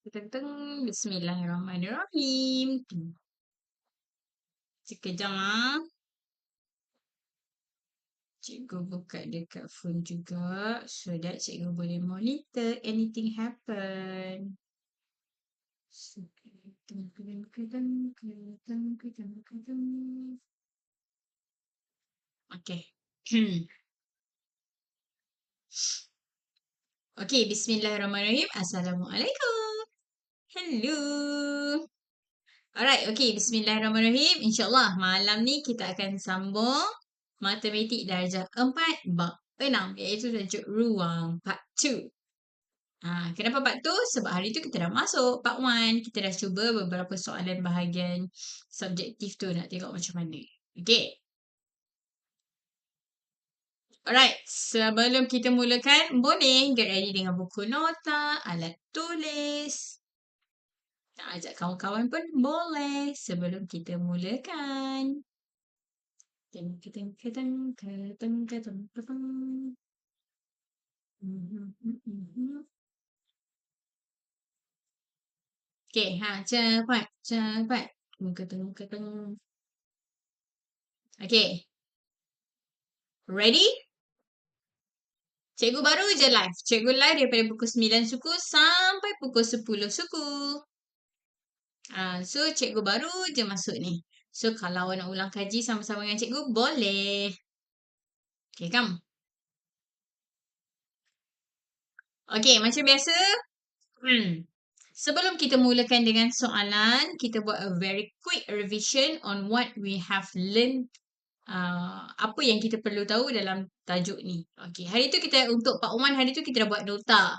Teng teng, bismillahirrahmanirrahim. Sekejap ah. Cikgu buka dekat phone juga so that cikgu boleh monitor anything happen. Okay. Okay, bismillahirrahmanirrahim. Assalamualaikum. Hello. Alright, okay. Bismillahirrahmanirrahim. InsyaAllah malam ni kita akan sambung Matematik Darjah 4 Bab 6 iaitu tajuk Ruang Part 2. Kenapa Part 2? Sebab hari tu kita dah masuk Part 1. Kita dah cuba beberapa soalan bahagian subjektif tu. Nak tengok macam mana. Okay. Alright, sebelum kita mulakan, boleh get ready dengan buku nota, alat tulis. Nak ajak kawan-kawan pun boleh sebelum kita mulakan. Teng keteng keteng keteng keteng keteng. Okay, cepat, cepat. Keteng keteng. Okay. Ready? Cikgu baru je live. Cikgu live daripada pukul 9 suku sampai pukul 10 suku. So, cikgu baru je masuk ni. So, kalau awak nak ulang kaji sama-sama dengan cikgu, boleh. Okay, come. Okay, macam biasa. Sebelum kita mulakan dengan soalan, kita buat a very quick revision on what we have learned. Apa yang kita perlu tahu dalam tajuk ni. Okay, hari tu kita untuk Part 1 hari tu kita dah buat nota.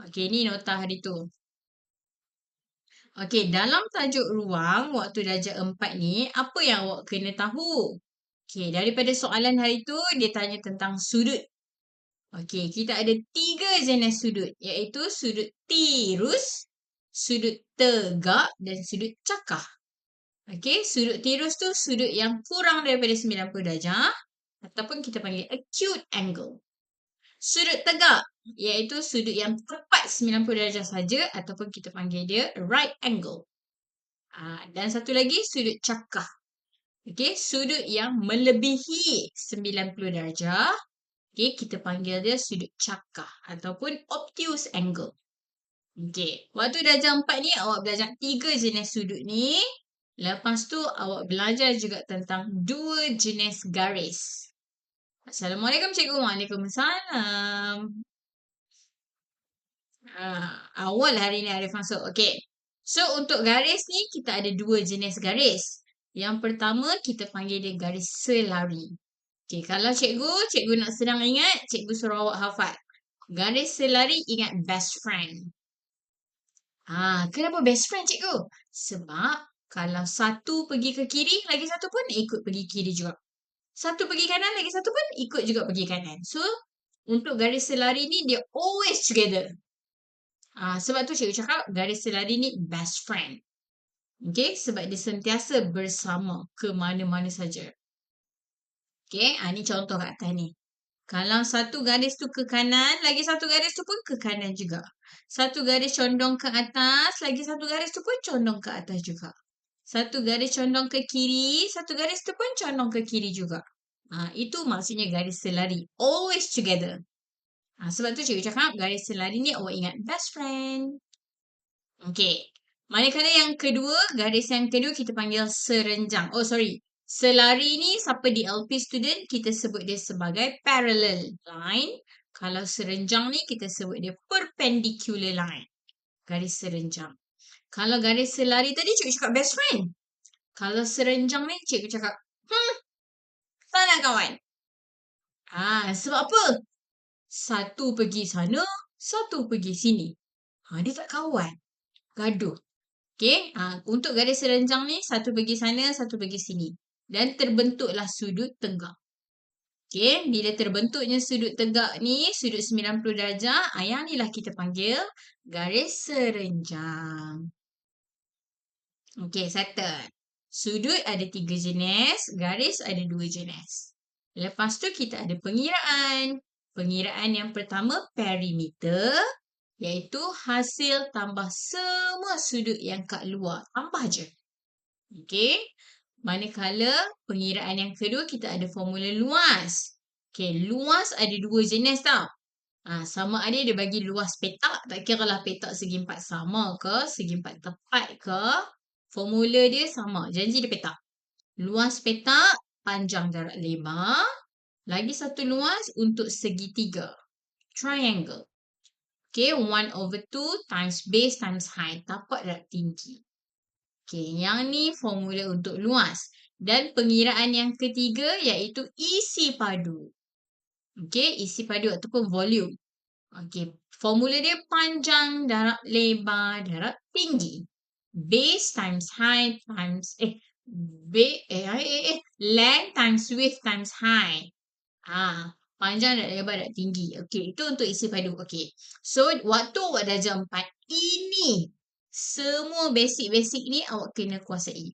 Okay, ni nota hari tu. Okay, dalam tajuk ruang waktu darjah 4 ni, apa yang awak kena tahu? Okay, daripada soalan hari tu, dia tanya tentang sudut. Okay, kita ada 3 jenis sudut, iaitu sudut tirus, sudut tegak dan sudut cakah. Okay, sudut tirus tu sudut yang kurang daripada 90 darjah ataupun kita panggil acute angle. Sudut tegak iaitu sudut yang tepat 90 darjah saja ataupun kita panggil dia right angle. Dan satu lagi sudut cakah. Okay, sudut yang melebihi 90 darjah. Okay, kita panggil dia sudut cakah ataupun obtuse angle. Okay, waktu darjah 4 ni awak belajar 3 jenis sudut ni. Lepas tu awak belajar juga tentang 2 jenis garis. Assalamualaikum cikgu. Waalaikumsalam. Awal hari ni Arif masuk. Okay. So, untuk garis ni kita ada 2 jenis garis. Yang pertama kita panggil dia garis selari. Okay, kalau cikgu nak senang ingat, cikgu suruh awak hafal. Garis selari ingat best friend. Kenapa best friend cikgu? Sebab kalau satu pergi ke kiri, lagi satu pun ikut pergi kiri juga. Satu pergi kanan, lagi satu pun ikut juga pergi kanan. So, untuk garis selari ni dia always together. Sebab tu cikgu cakap garis selari ni best friend. Okay, sebab dia sentiasa bersama ke mana-mana saja. Okay, ni contoh kat atas ni. Kalau satu garis tu ke kanan, lagi satu garis tu pun ke kanan juga. Satu garis condong ke atas, lagi satu garis tu pun condong ke atas juga. Satu garis condong ke kiri, satu garis tu pun condong ke kiri juga. Itu maksudnya garis selari. Always together. Sebab tu cikgu cakap garis selari ni awak ingat best friend. Okay. Manakala yang kedua, garis yang kedua kita panggil serenjang. Selari ni siapa di LP student kita sebut dia sebagai parallel line. Kalau serenjang ni kita sebut dia perpendicular line. Garis serenjang. Kalau garis selari tadi cikgu cakap best friend. Kalau serenjang ni cikgu cakap sana kawan. Sebab apa? Satu pergi sana, satu pergi sini. Dia tak kawan. Gaduh. Okay. Untuk garis serenjang ni satu pergi sana, satu pergi sini. Dan terbentuklah sudut tegak. Okay, bila terbentuknya sudut tegak ni, sudut 90 darjah, yang ni lah kita panggil garis serenjang. Okay, settle. Sudut ada 3 jenis, garis ada 2 jenis. Lepas tu kita ada pengiraan. Pengiraan yang pertama perimeter, Iaitu hasil tambah semua sudut yang kat luar. Tambah je. Okey. Manakala pengiraan yang kedua kita ada formula luas. Okey, luas ada dua jenis tau. Sama ada dia bagi luas petak, tak kira lah petak segi empat sama ke, segi empat tepat ke, formula dia sama, janji dia petak. Luas petak, panjang darab lebar, lagi satu luas untuk segitiga, triangle. Okay, 1/2 times base times height, tapak darab tinggi. Okay, yang ni formula untuk luas. Dan pengiraan yang ketiga iaitu isi padu. Okay, isi padu ataupun volume. Okay, formula dia panjang darab lebar darab tinggi. Base times height times length times width times height. Panjang darab lebar darab tinggi. Okay, itu untuk isi padu. Okay, so waktu awak darjah 4 ini semua basic-basic ni awak kena kuasai.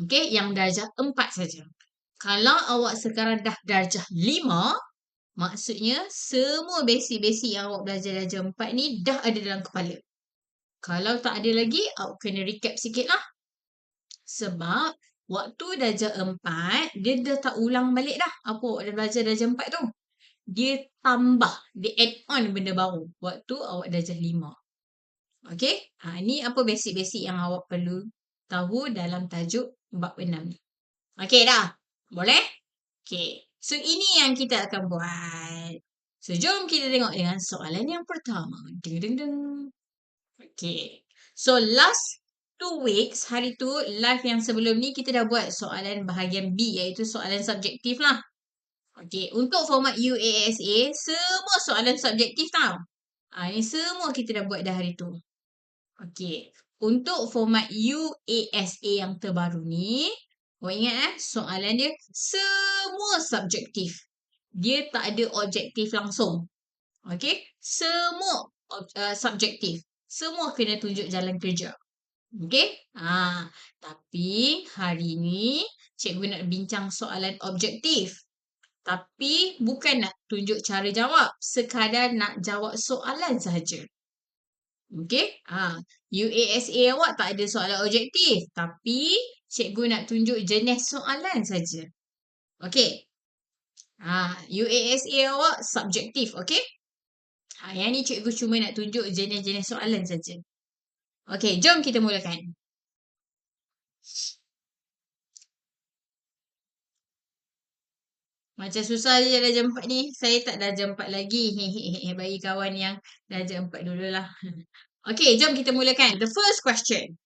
Okay, yang darjah 4 saja. Kalau awak sekarang dah darjah 5, maksudnya semua basic-basic yang awak belajar darjah 4 ni dah ada dalam kepala. Kalau tak ada lagi, awak kena recap sikit lah. Sebab waktu darjah 4, dia dah tak ulang balik dah. Apa awak dah belajar darjah 4 tu. Dia tambah, dia add on benda baru. Waktu awak darjah 5. Okay, ni apa basic-basic yang awak perlu tahu dalam tajuk bab 6 ni. Okay dah? Boleh? Okay. So, ini yang kita akan buat. So, jom kita tengok dengan soalan yang pertama. Ding, ding, ding. Okay. So, last 2 weeks, hari tu, live yang sebelum ni, kita dah buat soalan bahagian B, iaitu soalan subjektif lah. Okay. Untuk format UASA, semua soalan subjektif tau. Ini semua kita dah buat dah hari tu. Okay. Untuk format UASA yang terbaru ni, awak ingat soalan dia semua subjektif. Dia tak ada objektif langsung. Okay? Semua subjektif. Semua kena tunjuk jalan kerja. Okay? Tapi hari ni cikgu nak bincang soalan objektif. Tapi bukan nak tunjuk cara jawab. Sekadar nak jawab soalan sahaja. Okay? UASA awak tak ada soalan objektif. Tapi cikgu nak tunjuk jenis soalan saja. Okay? UASA awak subjektif. Okay? Yang ni cikgu cuma nak tunjuk jenis-jenis soalan saja. Okay, jom kita mulakan. Macam susah je darjah 4 ni. Saya tak darjah 4 lagi. Bagi kawan yang darjah 4 dululah. Okay, jom kita mulakan. The first question.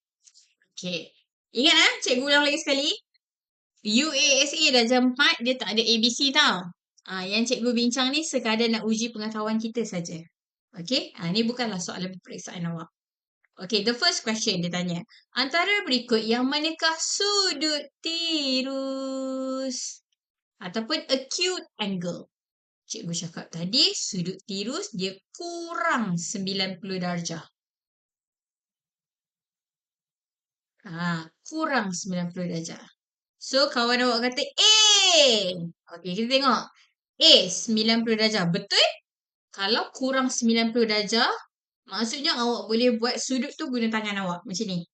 Okay. Ingat cikgu ulang lagi sekali. UASA darjah 4 dia tak ada ABC tau. Yang cikgu bincang ni sekadar nak uji pengetahuan kita saja. Okay. Ni bukanlah soalan peperiksaan awak. Okay, the first question dia tanya. Antara berikut yang manakah sudut tirus? Ataupun acute angle. Cikgu cakap tadi, sudut tirus dia kurang 90 darjah. Kurang 90 darjah. So, kawan awak kata A. Okay, kita tengok. A, 90 darjah. Betul? Kalau kurang 90 darjah, maksudnya awak boleh buat sudut tu guna tangan awak. Macam ni.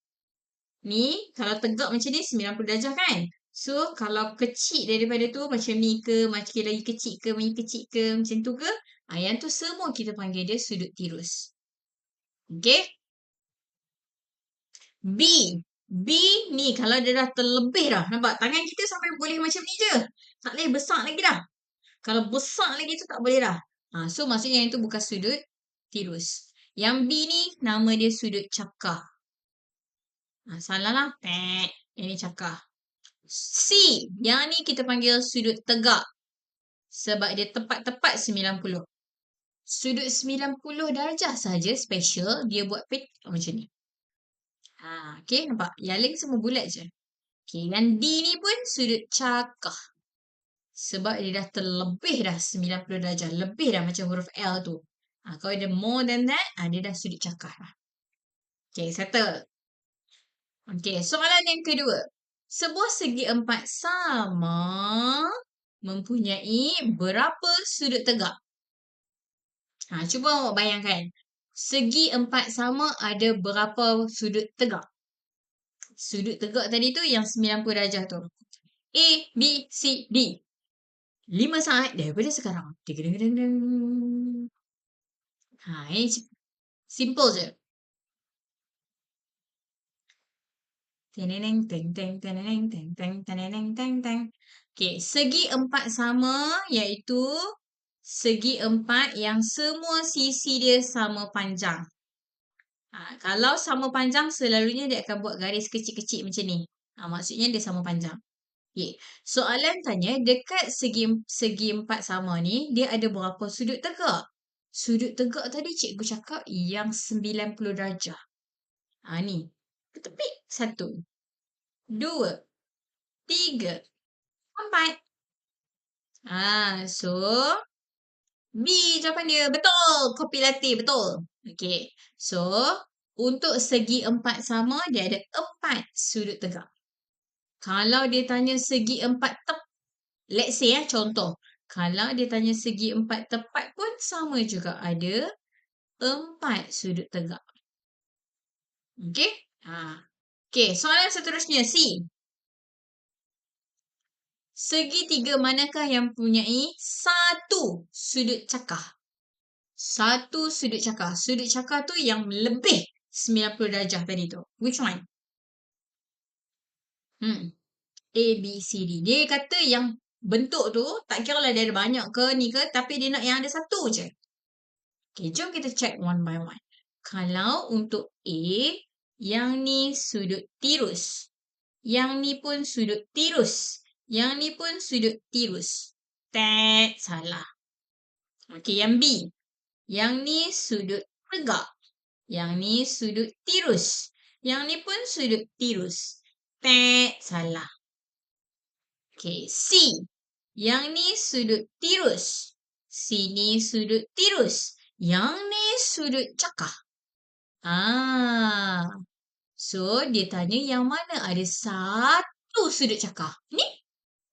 Ni, kalau tegak macam ni, 90 darjah kan? So, kalau kecil daripada tu, macam ni ke, macam lagi kecil ke, macam tu ke, yang tu semua kita panggil dia sudut tirus. Okay? B. B ni, kalau dia dah terlebih dah, nampak? Tangan kita sampai boleh macam ni je. Tak boleh besar lagi dah. Kalau besar lagi tu tak boleh dah. So, maksudnya yang tu bukan sudut tirus. Yang B ni, nama dia sudut cakar. Salah lah. Ini cakar. C. Yang ni kita panggil sudut tegak. Sebab dia tepat-tepat 90. Sudut 90 darjah saja special. Dia buat petak macam ni. Okay, nampak? Yang lain semua bulat je. Okay, yang D ni pun sudut cakar. Sebab dia dah terlebih dah 90 darjah. Lebih dah macam huruf L tu. Kalau ada more than that, dia dah sudut cakar lah. Okay, settle. Okay, soalan yang kedua. Sebuah segi empat sama mempunyai berapa sudut tegak? Cuba awak bayangkan. Segi empat sama ada berapa sudut tegak? Sudut tegak tadi tu yang 90 darjah tu. A, B, C, D. 5 saat daripada sekarang. Ding, ding, ding, ding. Ini simple je. Teneneng, teng, teng, teneneng, teng, teng, teneneng, teng, teng. Okey, segi empat sama iaitu segi empat yang semua sisi dia sama panjang. Kalau sama panjang, selalunya dia akan buat garis kecil-kecil macam ni. Maksudnya dia sama panjang. Okay. Soalan tanya, dekat segi empat sama ni, dia ada berapa sudut tegak? Sudut tegak tadi cikgu cakap yang 90 darjah. Ni. Ketepik. 1, 2, 3, 4. So, B jawapan dia. Betul. Kopi latte. Betul. Okay. So, untuk segi empat sama, dia ada 4 sudut tegak. Kalau dia tanya segi empat let's say contoh. Kalau dia tanya segi empat tepat pun sama juga. Ada 4 sudut tegak. Okay? Okay, soalan seterusnya C. Segitiga manakah yang mempunyai satu sudut cakar? Satu sudut cakar. Sudut cakar tu yang lebih 90 darjah tadi tu. Which one? A, B, C, D. Dia kata yang bentuk tu, tak kira lah dia ada banyak ke ni ke, tapi dia nak yang ada satu je. Okay, jom kita check one by one. Kalau untuk A, yang ni sudut tirus. Yang ni pun sudut tirus. Yang ni pun sudut tirus. Salah. Okay, yang B. Yang ni sudut tegak. Yang ni sudut tirus. Yang ni pun sudut tirus. Salah. Okay, C. Yang ni sudut tirus. Sini sudut tirus. Yang ni sudut cakar. So, dia tanya yang mana ada satu sudut cakar. Ni?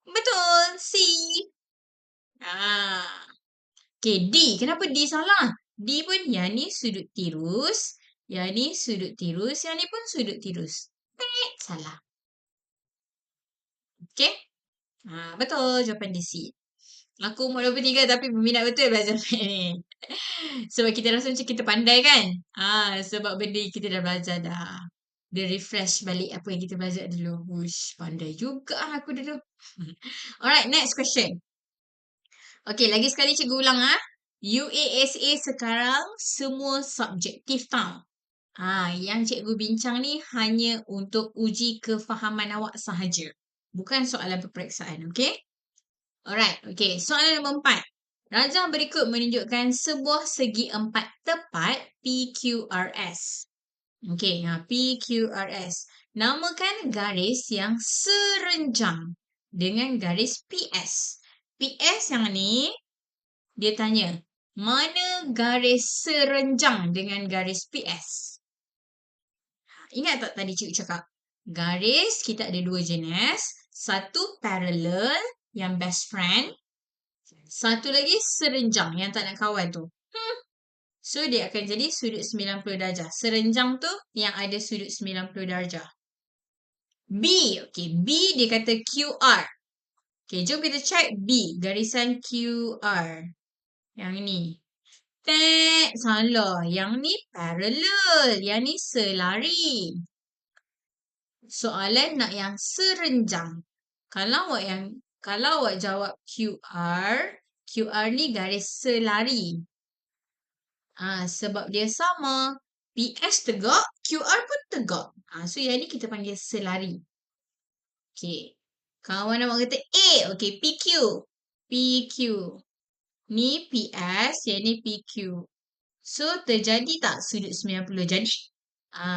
Betul. C. Okay, D. Kenapa D salah? D pun yang ni sudut tirus. Yang ni sudut tirus. Yang ni pun sudut tirus. Salah. Okay? Betul jawapan D, C. Aku umur 23 tapi berminat betul belajar ni. Sebab kita rasa macam kita pandai kan? Sebab benda kita dah belajar dah. Dia refresh balik apa yang kita belajar dulu. Wush, pandai juga aku dulu. Alright, next question. Okay, lagi sekali cikgu ulang UASA sekarang semua subjektif tau. Yang cikgu bincang ni hanya untuk uji kefahaman awak sahaja. Bukan soalan peperiksaan, okay? Alright, okay. Soalan nombor 4. Rajah berikut menunjukkan sebuah segi empat tepat PQRS. Okay, PQRS. Namakan garis yang serenjang dengan garis PS. PS yang ni, dia tanya, mana garis serenjang dengan garis PS? Ingat tak tadi cikgu cakap? Garis kita ada dua jenis. Satu parallel yang best friend. Satu lagi serenjang yang tak nak kawan tu. So dia akan jadi sudut 90 darjah. Serenjang tu yang ada sudut 90 darjah. B. Okay, B dia kata QR. Okay, jom kita check B. Garisan QR. Yang ni. Salah. Yang ni parallel. Yang ni selari. Soalan nak yang serenjang. Kalau awak jawab QR, QR ni garis selari. Sebab dia sama. PS tegak, QR pun tegak. So yang ni kita panggil selari. Okay. Kawan awak kata A. Okay, PQ. PQ. Ni PS, yang ni PQ. So terjadi tak sudut 90? Jadi?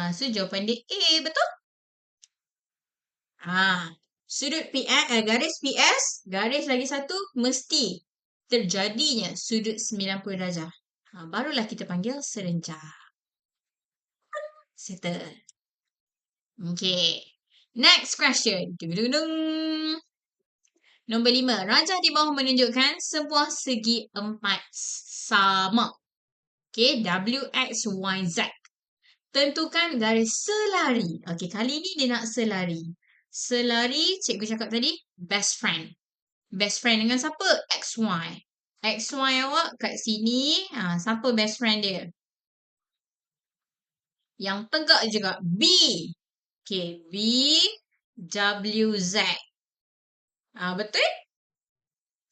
So jawapan dia A, betul? Sudut PS, garis PS, garis lagi satu, mesti terjadinya sudut 90 darjah. Barulah kita panggil serenjang. Settle. Okay. Next question. Nombor 5. Rajah di bawah menunjukkan sebuah segi empat sama. Okay, W, X, Y, Z. Tentukan garis selari. Okay, kali ni dia nak selari. Selari, cikgu cakap tadi, best friend. Best friend dengan siapa? XY. XY awak kat sini, siapa best friend dia? Yang tegak juga, B. Okay, B, W, Z. Betul?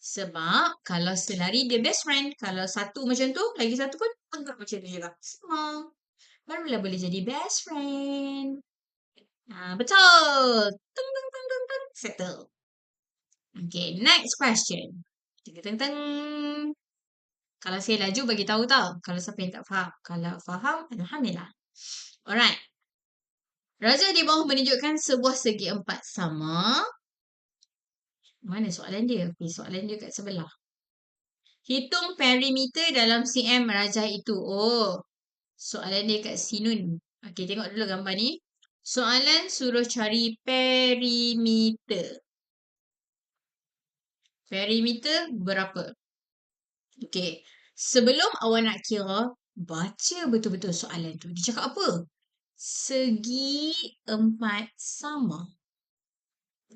Sebab kalau selari dia best friend. Kalau satu macam tu, lagi satu pun anggap macam tu juga. Sama. Barulah boleh jadi best friend. Betul. Tung, tung, tung, tung, tung. Settle. Okay, next question. Teng, teng, teng. Kalau saya laju bagi tahu tau. Kalau siapa yang tak faham. Kalau faham, alhamdulillah. Alright. Raja di bawah menunjukkan sebuah segi empat sama. Mana soalan dia? Okay, soalan dia kat sebelah. Hitung perimeter dalam cm rajah itu. Oh, soalan dia kat sinun. Okey, tengok dulu gambar ni. Soalan suruh cari perimeter. Perimeter berapa? Okey, sebelum awak nak kira, baca betul-betul soalan tu. Dia cakap apa? Segi empat sama.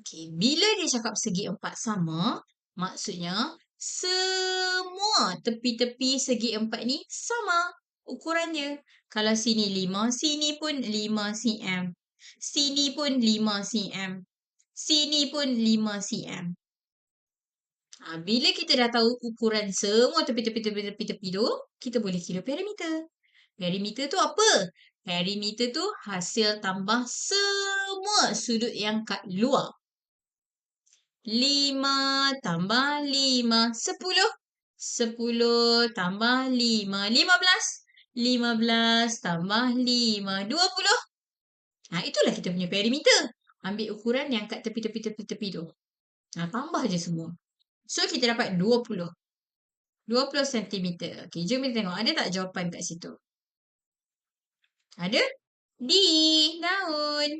Okey, bila dia cakap segi empat sama, maksudnya semua tepi-tepi segi empat ni sama ukuran dia. Kalau sini 5, sini pun 5 cm. Sini pun 5 cm. Sini pun 5 cm. Bila kita dah tahu ukuran semua tepi-tepi tu, kita boleh kira perimeter. Perimeter tu apa? Perimeter tu hasil tambah semua sudut yang kat luar. 5 tambah 5, 10. 10 tambah 5, 15. 15 tambah 5, 20. Itulah kita punya perimeter. Ambil ukuran yang kat tepi-tepi tu. Tambah je semua. So, kita dapat 20. 20 cm. Okay, jom kita tengok. Ada tak jawapan kat situ? Ada? D. Daun.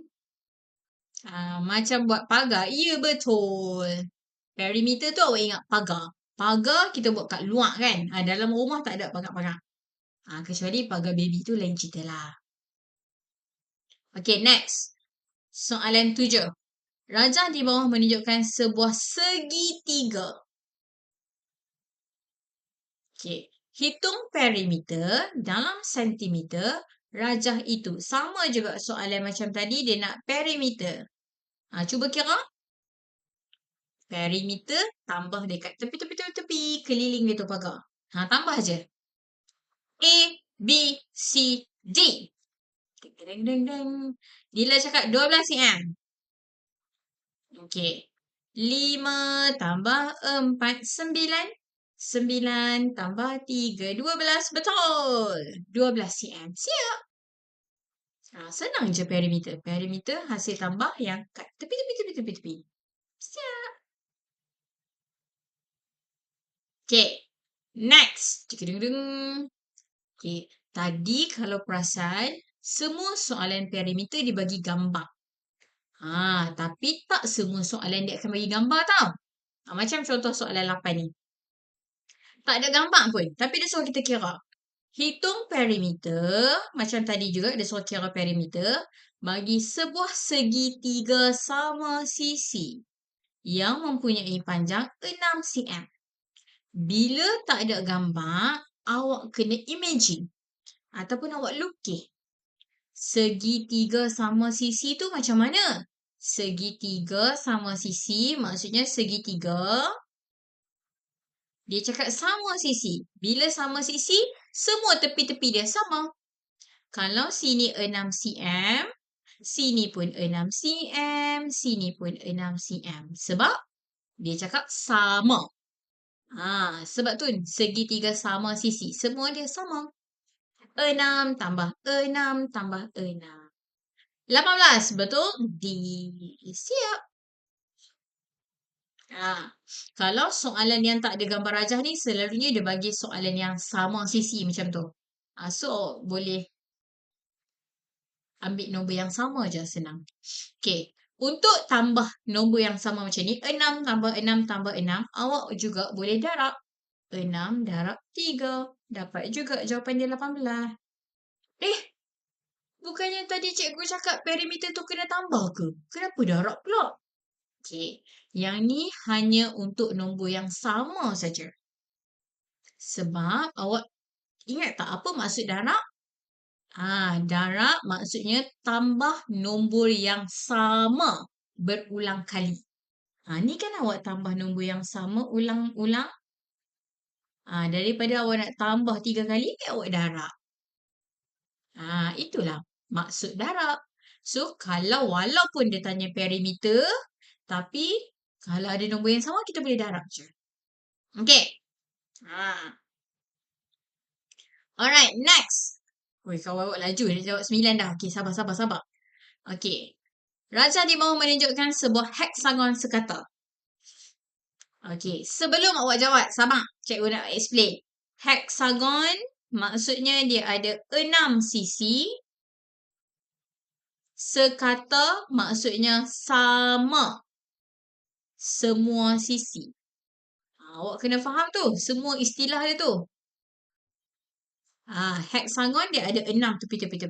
Macam buat pagar. Ya, betul. Perimeter tu awak ingat pagar. Pagar kita buat kat luar kan. Dalam rumah tak ada pagar-pagar. Kecuali pagar baby tu lain cerita lah. Okay, next. Soalan 7. Rajah di bawah menunjukkan sebuah segitiga. Okay. Hitung perimeter dalam sentimeter rajah itu. Sama juga soalan macam tadi, dia nak perimeter. Cuba kira. Perimeter tambah dekat tepi-tepi keliling dia tu pagar. Tambah je. A, B, C, D. Deng, deng, deng. Dila cakap 12 cm. Okey. 5 tambah 4, 9. 9 tambah 3, 12. Betul. 12 cm. Siap. Senang je perimeter. Perimeter hasil tambah yang kat tepi. Siap. Okay. Next. Okay. Tadi kalau perasan, semua soalan perimeter dibagi gambar. Tapi tak semua soalan dia akan bagi gambar tau. Macam contoh soalan 8 ni. Tak ada gambar pun. Tapi dia suruh kita kira. Hitung perimeter. Macam tadi juga dia suruh kira perimeter. Bagi sebuah segitiga sama sisi. Yang mempunyai panjang 6 cm. Bila tak ada gambar, awak kena imagine. Ataupun awak lukis. Segitiga sama sisi tu macam mana? Segitiga sama sisi maksudnya segitiga. Dia cakap sama sisi. Bila sama sisi, semua tepi-tepi dia sama. Kalau sini 6 cm, sini pun 6 cm, sini pun 6 cm. Sebab dia cakap sama. Sebab tu segitiga sama sisi. Semua dia sama. 6 tambah 6 tambah 6. 18. Betul? D. Siap. Kalau soalan yang tak ada gambar rajah ni, selalunya dia bagi soalan yang sama sisi macam tu. So, boleh ambil nombor yang sama je, senang. Okay. Untuk tambah nombor yang sama macam ni, 6 tambah 6 tambah 6, awak juga boleh darab. 6 darab 3. Dapat juga jawapan dia 18. Bukannya tadi cikgu cakap perimeter tu kena tambah ke? Kenapa darab pula? Okey, yang ni hanya untuk nombor yang sama saja. Sebab awak ingat tak apa maksud darab? Darab maksudnya tambah nombor yang sama berulang kali. Ni kan awak tambah nombor yang sama ulang-ulang. Daripada awak nak tambah 3 kali, awak darab. Itulah maksud darab. So, kalau walaupun dia tanya perimeter, tapi kalau ada nombor yang sama, kita boleh darab je. Okay. Alright, next. Kawan awak laju. Dia jawab 9 dah. Okay, sabar. Okay. Raja di bawah menunjukkan sebuah heksagon sekata. Okay, sebelum awak jawab, sabar. Cikgu nak explain. Heksagon maksudnya dia ada 6 sisi. Sekata maksudnya sama semua sisi. Awak kena faham tu, semua istilah dia tu. Heksagon dia ada 6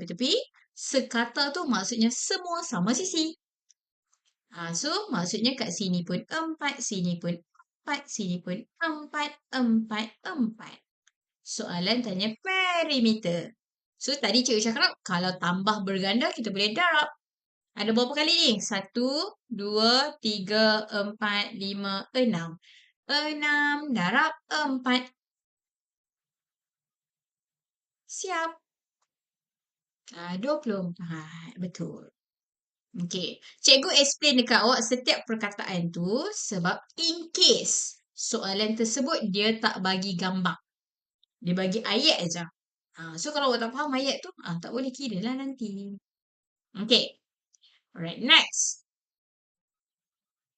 tepi. Sekata tu maksudnya semua sama sisi. So, maksudnya kat sini pun 4, sini pun 4, sini pun 4, 4. Soalan tanya perimeter. So, tadi cikgu cakap kalau tambah berganda kita boleh darab. Ada berapa kali ni? 1, 2, 3, 4, 5, 6. 6 darab 4. Siap. 24. Betul. Okey. Cikgu explain dekat awak setiap perkataan tu sebab in case soalan tersebut dia tak bagi gambar. Dia bagi ayat aja. So kalau awak tak faham ayat tu, tak boleh kira lah nanti. Okey. Alright, next.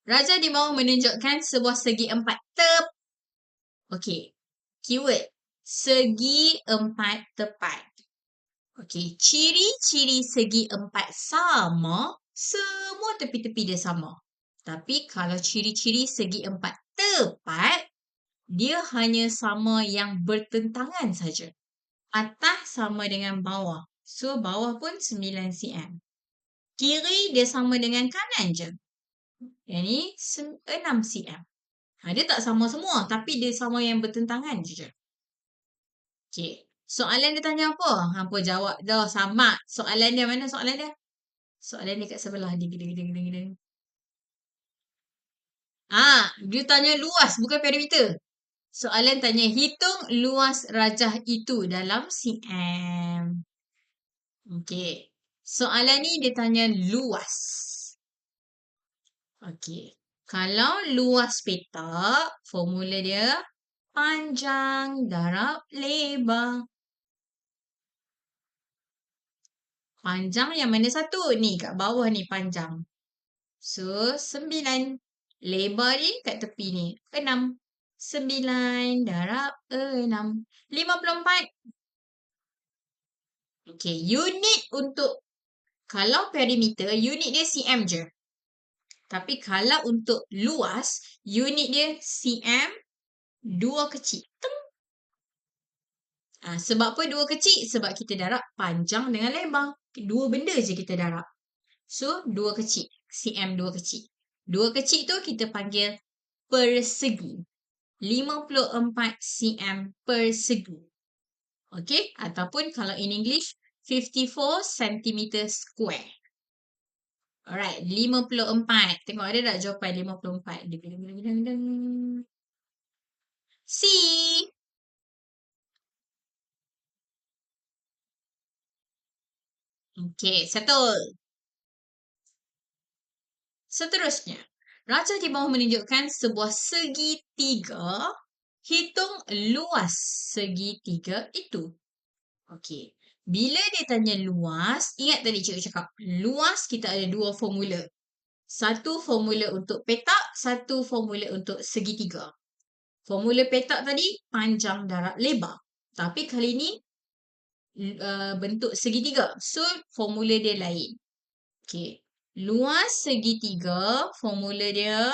Raja di bawah menunjukkan sebuah segi 4 Okey. Keyword. Segi 4 tepat. Okey. Ciri-ciri segi 4 sama, semua tepi-tepi dia sama. Tapi kalau ciri-ciri segi 4 tepat, dia hanya sama yang bertentangan saja. Atas sama dengan bawah. So, bawah pun 9 cm. Kiri dia sama dengan kanan je. Yang ni 6 cm. Dia tak sama semua, tapi dia sama yang bertentangan je. Okey. Soalan dia tanya apa? Hampa jawab dah sama. Soalan dia mana soalan dia? Soalan dia kat sebelah. Ding. Dia tanya luas bukan perimeter. Soalan tanya hitung luas rajah itu dalam cm. Okey. Soalan ni dia tanya luas. Okey. Kalau luas petak, formula dia panjang darab lebar. Panjang yang mana satu? Ni kat bawah ni panjang. So, 9. Lebar ni kat tepi ni. 6. 9 darab 6. 54. Okey, unit untuk kalau perimeter, unit dia cm je. Tapi kalau untuk luas, unit dia cm 2 kecil. Sebab apa 2 kecil? Sebab kita darab panjang dengan lebar. Dua benda je kita darab. So, 2 kecil. cm 2 kecil. 2 kecil tu kita panggil persegi. 54 cm persegi. Okay? Ataupun kalau in English, 54 cm square. Alright, 54. Tengok ada tak jawapan 54? C. Okay, settle. Seterusnya, raja di bawah menunjukkan sebuah segitiga. Hitung luas segitiga itu. Okey. Bila dia tanya luas, ingat tadi cikgu cakap, luas kita ada dua formula. Satu formula untuk petak, satu formula untuk segitiga. Formula petak tadi, panjang darab lebar. Tapi kali ni, bentuk segitiga. So, formula dia lain. Okey. Luas segitiga, formula dia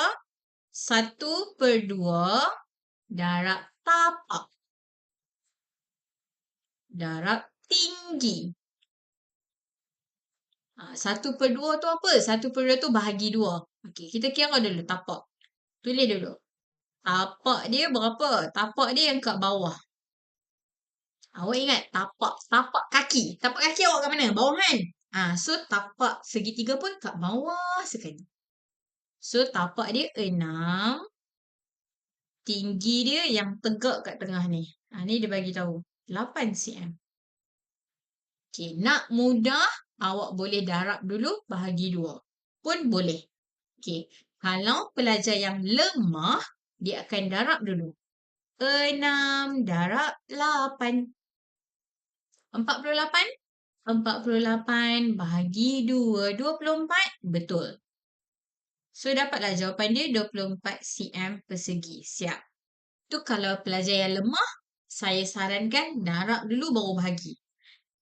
1/2 darab tapak. Darab tinggi. 1/2 tu apa? 1/2 tu bahagi 2. Okey, kita kira dulu tapak. Tulis dulu. Tapak dia berapa? Tapak dia yang kat bawah. Awak ingat tapak, tapak kaki. Tapak kaki awak kat mana? Bawah kan? So tapak segitiga pun kat bawah sekali. So tapak dia 6. Tinggi dia yang tegak kat tengah ni. Ni dia bagi tahu. 8 cm. Okey, nak mudah awak boleh darab dulu bahagi 2. Pun boleh. Okey, kalau pelajar yang lemah, dia akan darab dulu. 6 darab 8. 48. 48 bahagi 2. 24. Betul. So, dapatlah jawapan dia 24 cm persegi. Siap. Tu kalau pelajar yang lemah, saya sarankan darab dulu baru bahagi.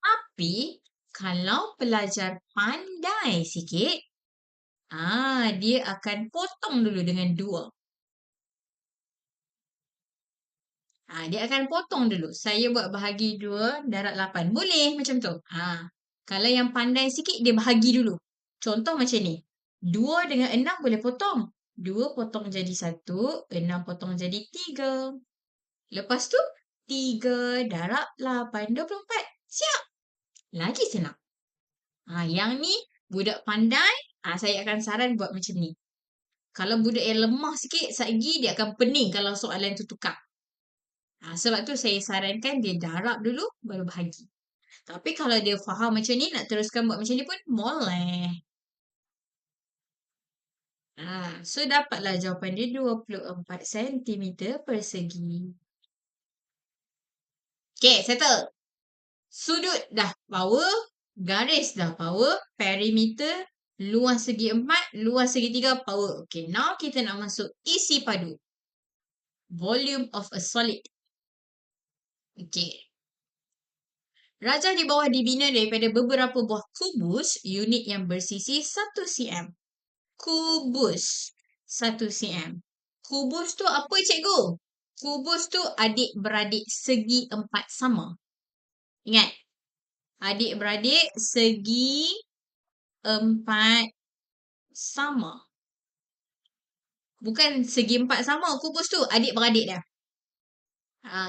Tapi, kalau pelajar pandai sikit, dia akan potong dulu dengan 2. Dia akan potong dulu. Saya buat bahagi 2 darab 8. Boleh macam tu. Kalau yang pandai sikit, dia bahagi dulu. Contoh macam ni. 2 dengan 6 boleh potong. 2 potong jadi 1, 6 potong jadi 3. Lepas tu, 3 darab 8, 24. Siap. Lagi senang. Yang ni, budak pandai, saya akan saran buat macam ni. Kalau budak yang lemah sikit, lagi dia akan pening kalau soalan tu tukar. Sebab tu saya sarankan dia darab dulu, baru bahagi. Tapi kalau dia faham macam ni, nak teruskan buat macam ni pun boleh. So dapatlah jawapan dia 24 cm persegi. Okay, settle. Sudut dah power, garis dah power, perimeter, luas segi 4, luas segi 3 power. Okay, now kita nak masuk isi padu. Volume of a solid. Okay. Rajah di bawah dibina daripada beberapa buah kubus unit yang bersisi 1 cm. Kubus 1 cm. Kubus tu apa cikgu? Kubus tu adik-beradik segi 4 sama. Ingat? Adik-beradik segi 4 sama. Bukan segi 4 sama kubus tu, adik-beradik dia.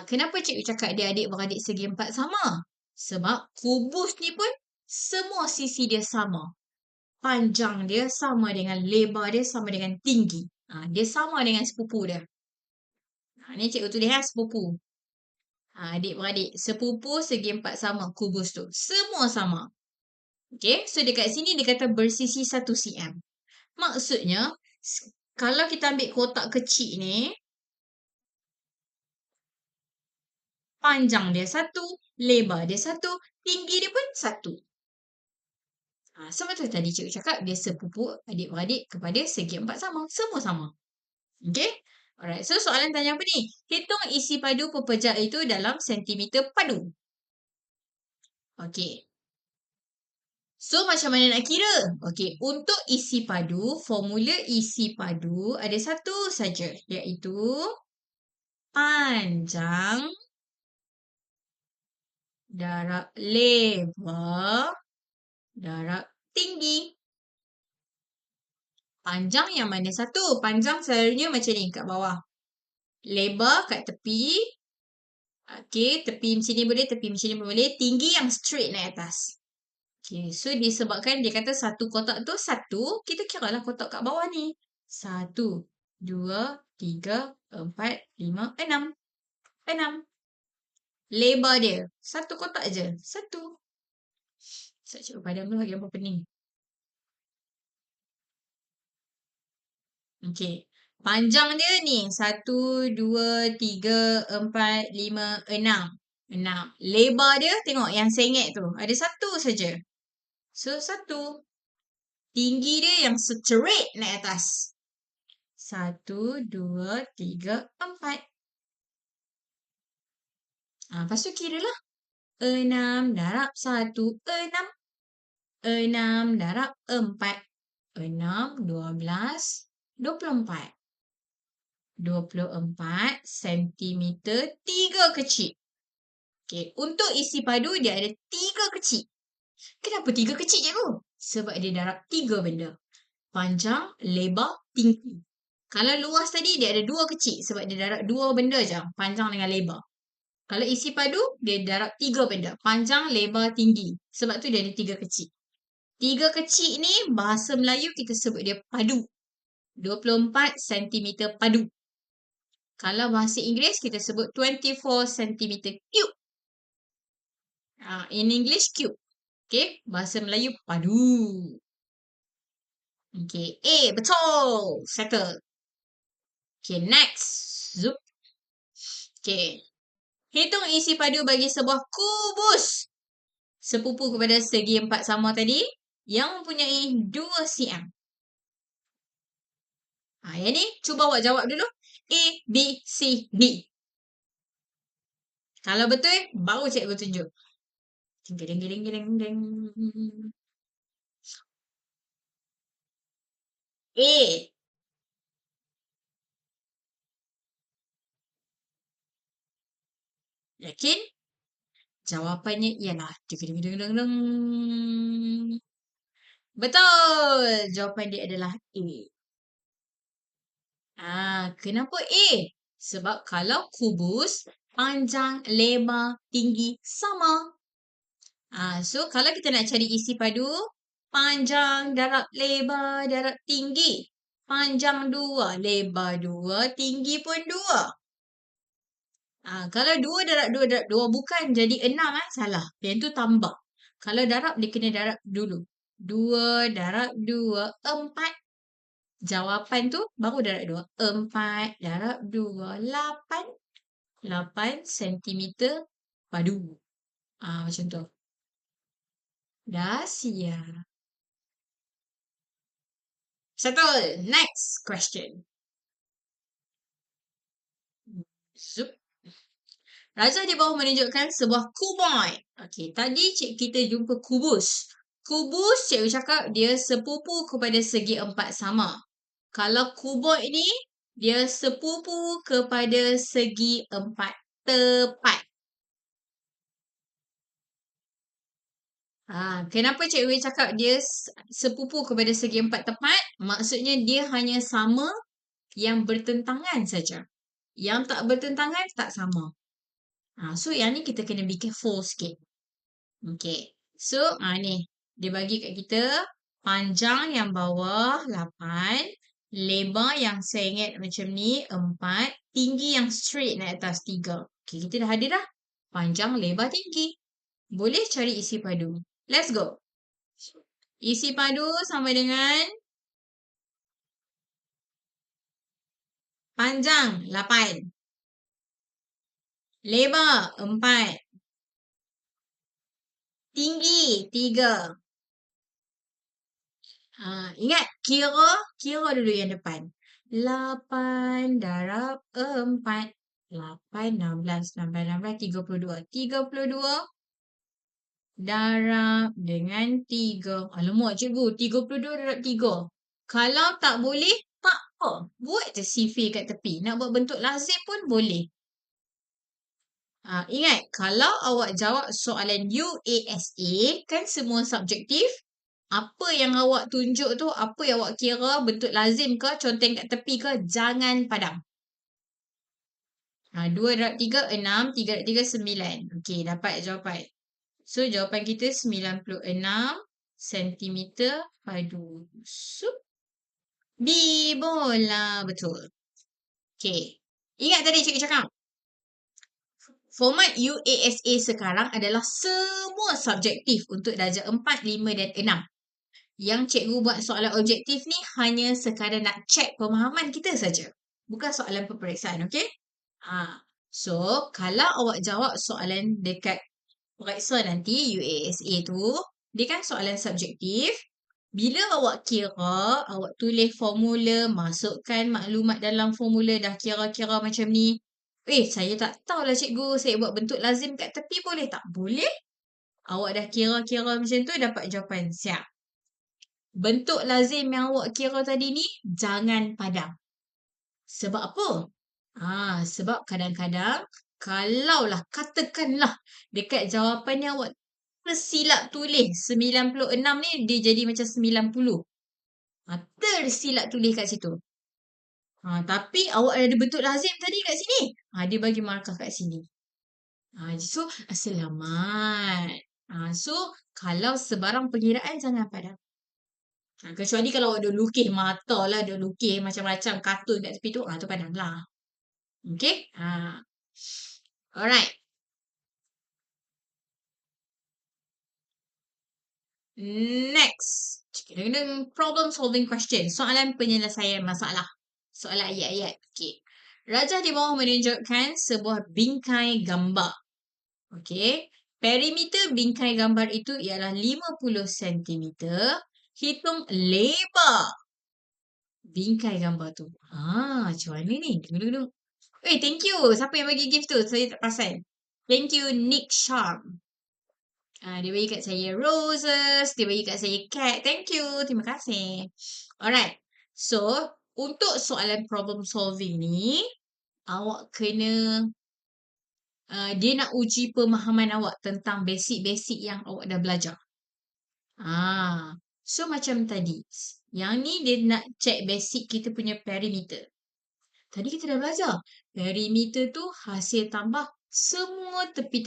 Kenapa cikgu cakap dia adik-beradik segi 4 sama? Sebab kubus ni pun semua sisi dia sama. Panjang dia sama dengan lebar dia sama dengan tinggi. Dia sama dengan sepupu dia. Ni cikgu tulis sepupu. Adik-beradik. Sepupu segi 4 sama kubus tu. Semua sama. Okay. So dekat sini dia kata bersisi 1 cm. Maksudnya, kalau kita ambil kotak kecil ni, panjang dia 1, lebar dia 1, tinggi dia pun 1. Sebab tu tadi cikgu cakap dia sepupu adik-beradik kepada segi 4 sama. Semua sama. Okay? Alright. So soalan tanya apa ni? Hitung isi padu pepejal itu dalam sentimeter padu. Okay. So macam mana nak kira? Okay. Untuk isi padu, formula isi padu ada satu saja. Iaitu panjang darab lebar darab tinggi. Panjang yang mana satu? Panjang selalunya macam ni kat bawah. Lebar kat tepi. Okay, tepi macam ni boleh, tepi macam ni boleh. Tinggi yang straight naik atas. Okay, so disebabkan dia kata satu kotak tu satu, kita kira lah kotak kat bawah ni. 1, 2, 3, 4, 5, 6. 6. Lebar dia. Satu kotak je. 1. Saya cikgu padam tu lagi apa pening. Okay. Panjang dia ni 1, 2, 3, 4, 5, 6. 6. Lebar dia tengok yang sengit tu. Ada satu saja. So, 1. Tinggi dia yang straight naik atas. 1, 2, 3, 4. Lepas tu kira lah. 6 darab 1, 6. 6 darab 4. 6, 12, 24. 24 sentimeter 3 kecil. Okey, untuk isi padu dia ada 3 kecil. Kenapa 3 kecil cikgu? Sebab dia darab 3 benda. Panjang, lebar, tinggi. Kalau luas tadi dia ada 2 kecil sebab dia darab 2 benda je, panjang dengan lebar. Kalau isi padu dia darab 3 benda, panjang, lebar, tinggi. Sebab tu dia ada 3 kecil. 3 kecil ni bahasa Melayu kita sebut dia padu. 24 cm padu. Kalau bahasa Inggeris kita sebut 24 cm cube. In English cube. Okay, bahasa Melayu padu. Okay, betul. Settle. Okay, next. Zup. Okay. Hitung isi padu bagi sebuah kubus sepupu kepada segi 4 sama tadi yang mempunyai 2 cm. Yang ni cuba awak jawab dulu. A, B, C, D. Kalau betul, baru cikgu tunjuk. Ding, ding, ding, ding. A. Yakin? Jawapannya ialah ding, ding, ding, ding. Betul. Jawapan dia adalah A. Kenapa A? Sebab kalau kubus, panjang, lebar, tinggi sama. So kalau kita nak cari isi padu, panjang darab lebar darab tinggi. Panjang 2, lebar 2, tinggi pun 2. Kalau 2 darab 2 darab 2 bukan jadi 6 salah. Yang tu tambah. Kalau darab dia kena darab dulu. 2 darab 2, 4. Jawapan tu baru darab 2. 4 darab 2, 8. 8 cm padu. Macam tu. Dah siap. Settle. Next question. Zup. Raja di bawah menunjukkan sebuah kuboid. Okey, tadi kita jumpa kubus. Kubus cikgu cakap dia sepupu kepada segi 4 sama. Kalau kuboid ni dia sepupu kepada segi 4 tepat. Kenapa cikgu cakap dia sepupu kepada segi 4 tepat? Maksudnya dia hanya sama yang bertentangan saja. Yang tak bertentangan tak sama. So yang ni kita kena be careful sikit. Okay. So ni dia bagi kat kita panjang yang bawah 8, lebar yang sengit macam ni 4, tinggi yang straight naik atas 3. Okay, kita dah ada dah. Panjang, lebar, tinggi. Boleh cari isi padu. Let's go. Isi padu sama dengan panjang 8, lebar 4, tinggi 3. Ingat kira dulu yang depan. 8 darab 4. 8, 16, 16, 32. 32 darab dengan 3. Alamak cikgu, 32 darab 3. Kalau tak boleh, tak apa. Buat je sifir kat tepi. Nak buat bentuk lazim pun boleh. Ingat, kalau awak jawab soalan UASA, kan semua subjektif. Apa yang awak tunjuk tu, apa yang awak kira bentuk lazim ke, conteng kat tepi ke, jangan padam. 2 darab 3, 6. 3 darab 3, 9. Okey, dapat jawapan. So, jawapan kita 96 cm padu. So, B bola. Betul. Okey. Ingat tadi cikgu cakap. Format UASA sekarang adalah semua subjektif untuk darjah 4, 5 dan 6. Yang cikgu buat soalan objektif ni hanya sekadar nak check pemahaman kita saja. Bukan soalan peperiksaan, okey? So, kalau awak jawab soalan dekat periksa nanti UASA tu, dia kan soalan subjektif. Bila awak kira, awak tulis formula, masukkan maklumat dalam formula, dah kira-kira macam ni. Saya tak tahulah cikgu, saya buat bentuk lazim kat tepi boleh tak? Boleh. Awak dah kira-kira macam tu, dapat jawapan. Siap. Bentuk lazim yang awak kira tadi ni, jangan padam. Sebab apa? Sebab kadang-kadang kalaulah katakanlah dekat jawapannya awak tersilap tulis 96 ni dia jadi macam 90. Tersilap tulis kat situ. Tapi awak ada betul lazim tadi kat sini. Dia bagi markah kat sini. So selamat. So kalau sebarang pengiraan jangan padam. Kecuali kalau awak ada lukis mata lah, ada lukis macam-macam kartun kat tepi tu, tu padam lah. Okay? Alright. Next. Dengan problem solving question. Soalan penyelesaian masalah. Soalan ayat-ayat. Okay. Rajah di bawah menunjukkan sebuah bingkai gambar. Okay. Perimeter bingkai gambar itu ialah 50 cm. Hitung lebar bingkai gambar tu. Macam mana ni? Tunggu. Thank you. Siapa yang bagi gift tu? Saya tak perasan. Thank you, Nick Sharp. Dia bagi kat saya roses. Dia bagi kat saya cat. Thank you. Terima kasih. Alright. So, untuk soalan problem solving ni, awak kena dia nak uji pemahaman awak tentang basic-basic yang awak dah belajar. So macam tadi. Yang ni dia nak check basic kita punya perimeter. Tadi kita dah belajar. Perimeter tu hasil tambah semua tepi.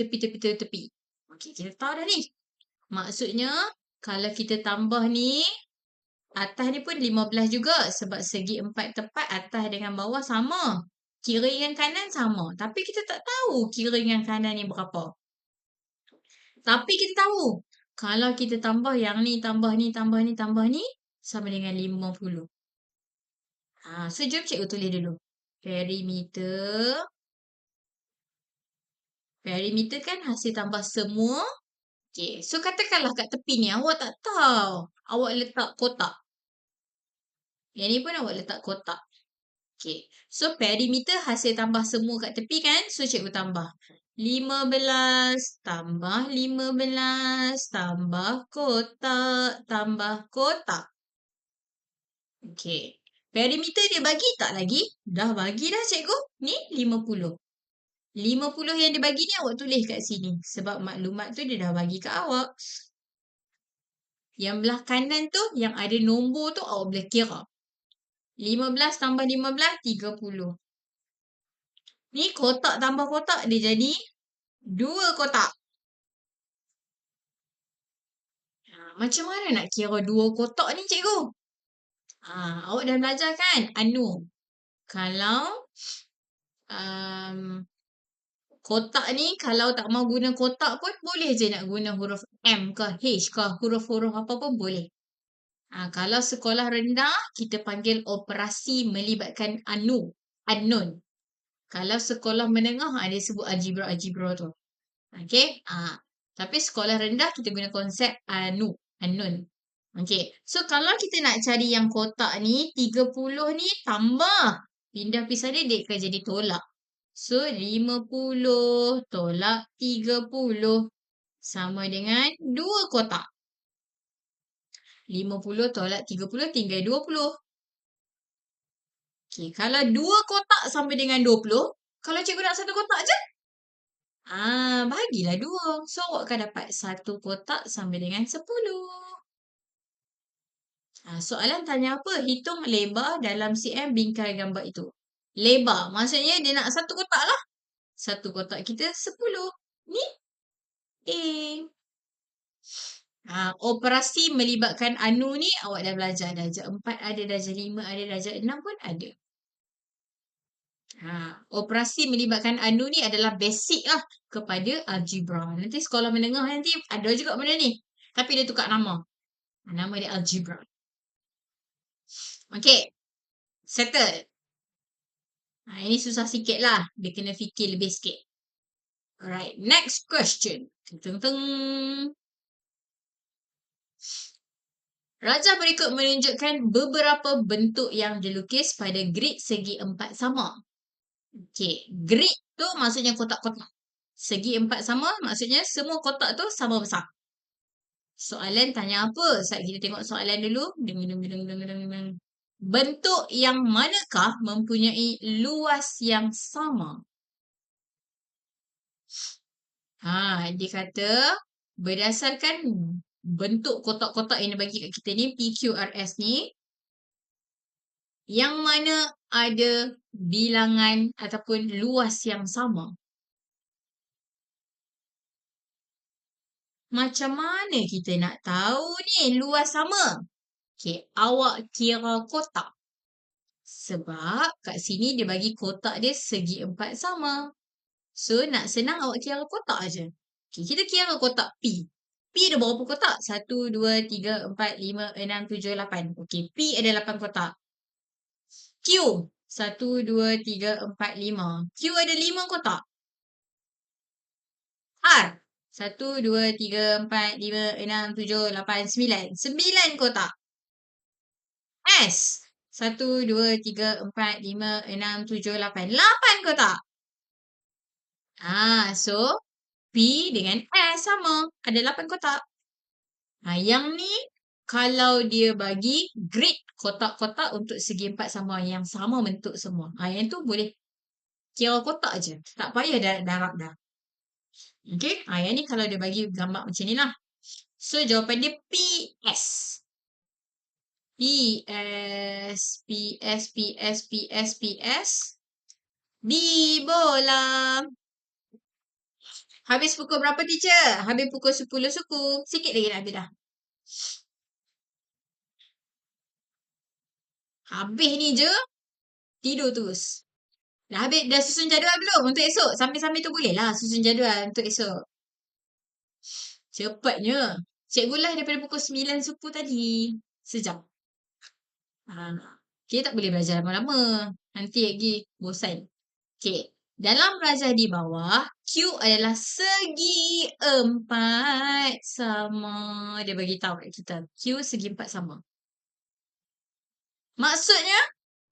Okey, kita tahu dah ni. Maksudnya, kalau kita tambah ni, atas ni pun 15 juga. Sebab segi 4 tepat atas dengan bawah sama. Kiri dengan kanan sama. Tapi kita tak tahu kiri dengan kanan ni berapa. Tapi kita tahu. Kalau kita tambah yang ni, tambah ni, sama dengan 50. So, jom cikgu tulis dulu. Perimeter. Perimeter kan hasil tambah semua. Okay. So, katakanlah kat tepi ni awak tak tahu. Awak letak kotak. Yang ni pun awak letak kotak. Okay. So, perimeter hasil tambah semua kat tepi kan? So, cikgu tambah. 15 tambah 15 tambah kotak. Okay. Perimeter dia bagi tak lagi? Dah bagi dah cikgu. Ni 50. 50 yang dia bagi ni awak tulis kat sini. Sebab maklumat tu dia dah bagi kat awak. Yang belah kanan tu yang ada nombor tu awak boleh kira. 15 tambah 15, 30. Ni kotak tambah kotak dia jadi 2 kotak. Macam mana nak kira 2 kotak ni cikgu? Awak dah belajar kan? Kalau kotak ni kalau tak mau guna kotak pun boleh je nak guna huruf M ke H ke huruf-huruf apa pun boleh. Kalau sekolah rendah kita panggil operasi melibatkan unknown. Kalau sekolah menengah dia sebut algebra tu. Okey? Tapi sekolah rendah kita guna konsep unknown. Okey. So kalau kita nak cari yang kotak ni 30 ni tambah pindah pisah dia akan jadi tolak. So 50 tolak 30 sama dengan 2 kotak. 50 tolak 30 tinggal 20. Okey, kalau 2 kotak sama dengan 20, kalau cikgu nak 1 kotak je? Bagilah 2. So, awak akan dapat 1 kotak sama dengan 10. Soalan tanya apa? Hitung lebar dalam cm bingkai gambar itu. Lebar. Maksudnya dia nak 1 kotak lah. 1 kotak kita 10. Ni A. Operasi melibatkan ni awak dah belajar. Darjah 4 ada, darjah 5 ada, darjah 6 pun ada. Operasi melibatkan ni adalah basic lah kepada algebra. Nanti sekolah menengah nanti ada juga benda ni. Tapi dia tukar nama. Nama dia algebra. Okay. Settle. Ini susah sikit lah. Dia kena fikir lebih sikit. Alright. Next question. Rajah berikut menunjukkan beberapa bentuk yang dilukis pada grid segi 4 sama. Okay. Grid tu maksudnya kotak-kotak. Segi 4 sama maksudnya semua kotak tu sama besar. Soalan tanya apa? Saat kita tengok soalan dulu. bentuk yang manakah mempunyai luas yang sama? Dia kata berdasarkan bentuk kotak-kotak yang dia bagi kat kita ni, PQRS ni, yang mana ada bilangan ataupun luas yang sama. Macam mana kita nak tahu ni luas sama? Okay, awak kira kotak. Sebab kat sini dia bagi kotak dia segi empat sama. So, nak senang awak kira kotak aja. Okay, kita kira kotak P. P ada berapa kotak? 1, 2, 3, 4, 5, 6, 7, 8. Okay, P ada 8 kotak. Q. 1, 2, 3, 4, 5. Q ada 5 kotak. R. 1, 2, 3, 4, 5, 6, 7, 8, 9. 9 kotak. S. 1, 2, 3, 4, 5, 6, 7, 8. 8 kotak. So P dengan S sama. Ada 8 kotak. Yang ni kalau dia bagi grid kotak-kotak untuk segi empat sama. Yang sama bentuk semua. Yang tu boleh kira kotak je. Tak payah darab dah. Okay. Yang ni kalau dia bagi gambar macam ni lah. So jawapan dia PS. PS, PS, PS, PS, PS. B bola. Habis pukul berapa teacher? Habis pukul 10 suku. Sikit lagi nak habis dah. Habis ni je, tidur terus. Dah habis, dah susun jadual belum untuk esok? Sambil-sambil tu boleh lah susun jadual untuk esok. Cepatnya. Cikgu lah daripada pukul 9 suku tadi. Sejam. Kita tak boleh belajar lama-lama. Nanti lagi bosan. Okay. Dalam rajah di bawah, Q adalah segi empat sama. Dia bagi tahu kat kita. Q segi empat sama. Maksudnya,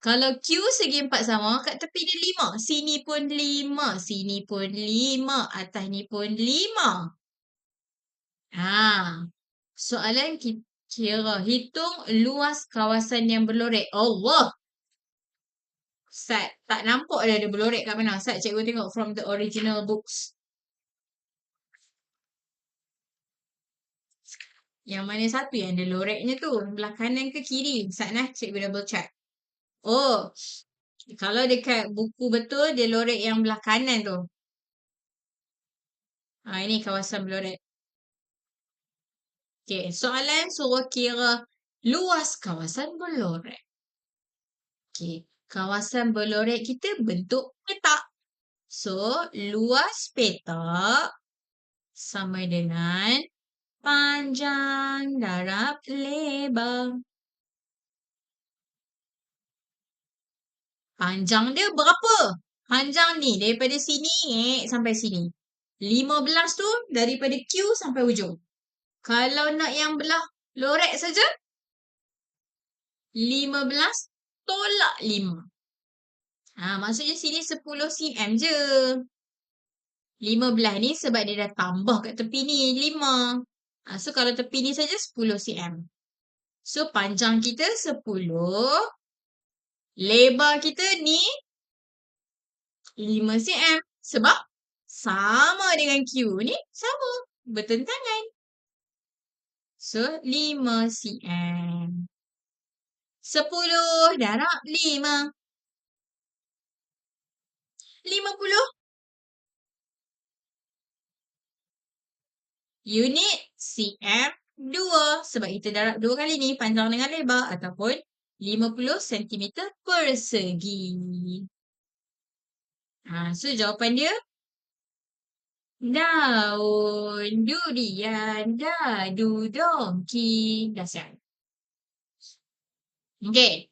kalau Q segi empat sama, kat tepi dia 5. Sini pun 5. Sini pun 5. Atas ni pun 5. Soalan kira hitung luas kawasan yang berlorek. Allah! Ustaz, tak nampak dah ada berlorek kat mana. Ustaz, cikgu tengok from the original books. Yang mana satu yang ada loreknya tu? Belah kanan ke kiri? Ustaz nah, cikgu double check. Oh, kalau dekat buku betul, dia lorek yang belah kanan tu. Ini kawasan berlorek. Okay, soalan suruh kira luas kawasan berlorek. Okay, kawasan berlorek kita bentuk petak. So, luas petak sama dengan panjang darab lebar. Panjang dia berapa? Panjang ni daripada sini sampai sini. 15 tu daripada Q sampai ujung. Kalau nak yang belah lorek saja, 15 tolak 5. Maksudnya sini 10 cm je. 15 ni sebab dia dah tambah kat tepi ni 5. So kalau tepi ni saja 10 cm. So panjang kita 10. Lebar kita ni 5 cm. Sebab sama dengan Q ni sama. Bertentangan. So 5 cm. 10 darab 5. 50 unit cm 2. Sebab kita darab 2 kali ni panjang dengan lebar ataupun 50 cm persegi. So jawapan dia daun durian dadu dongki. Dah siap. Okay.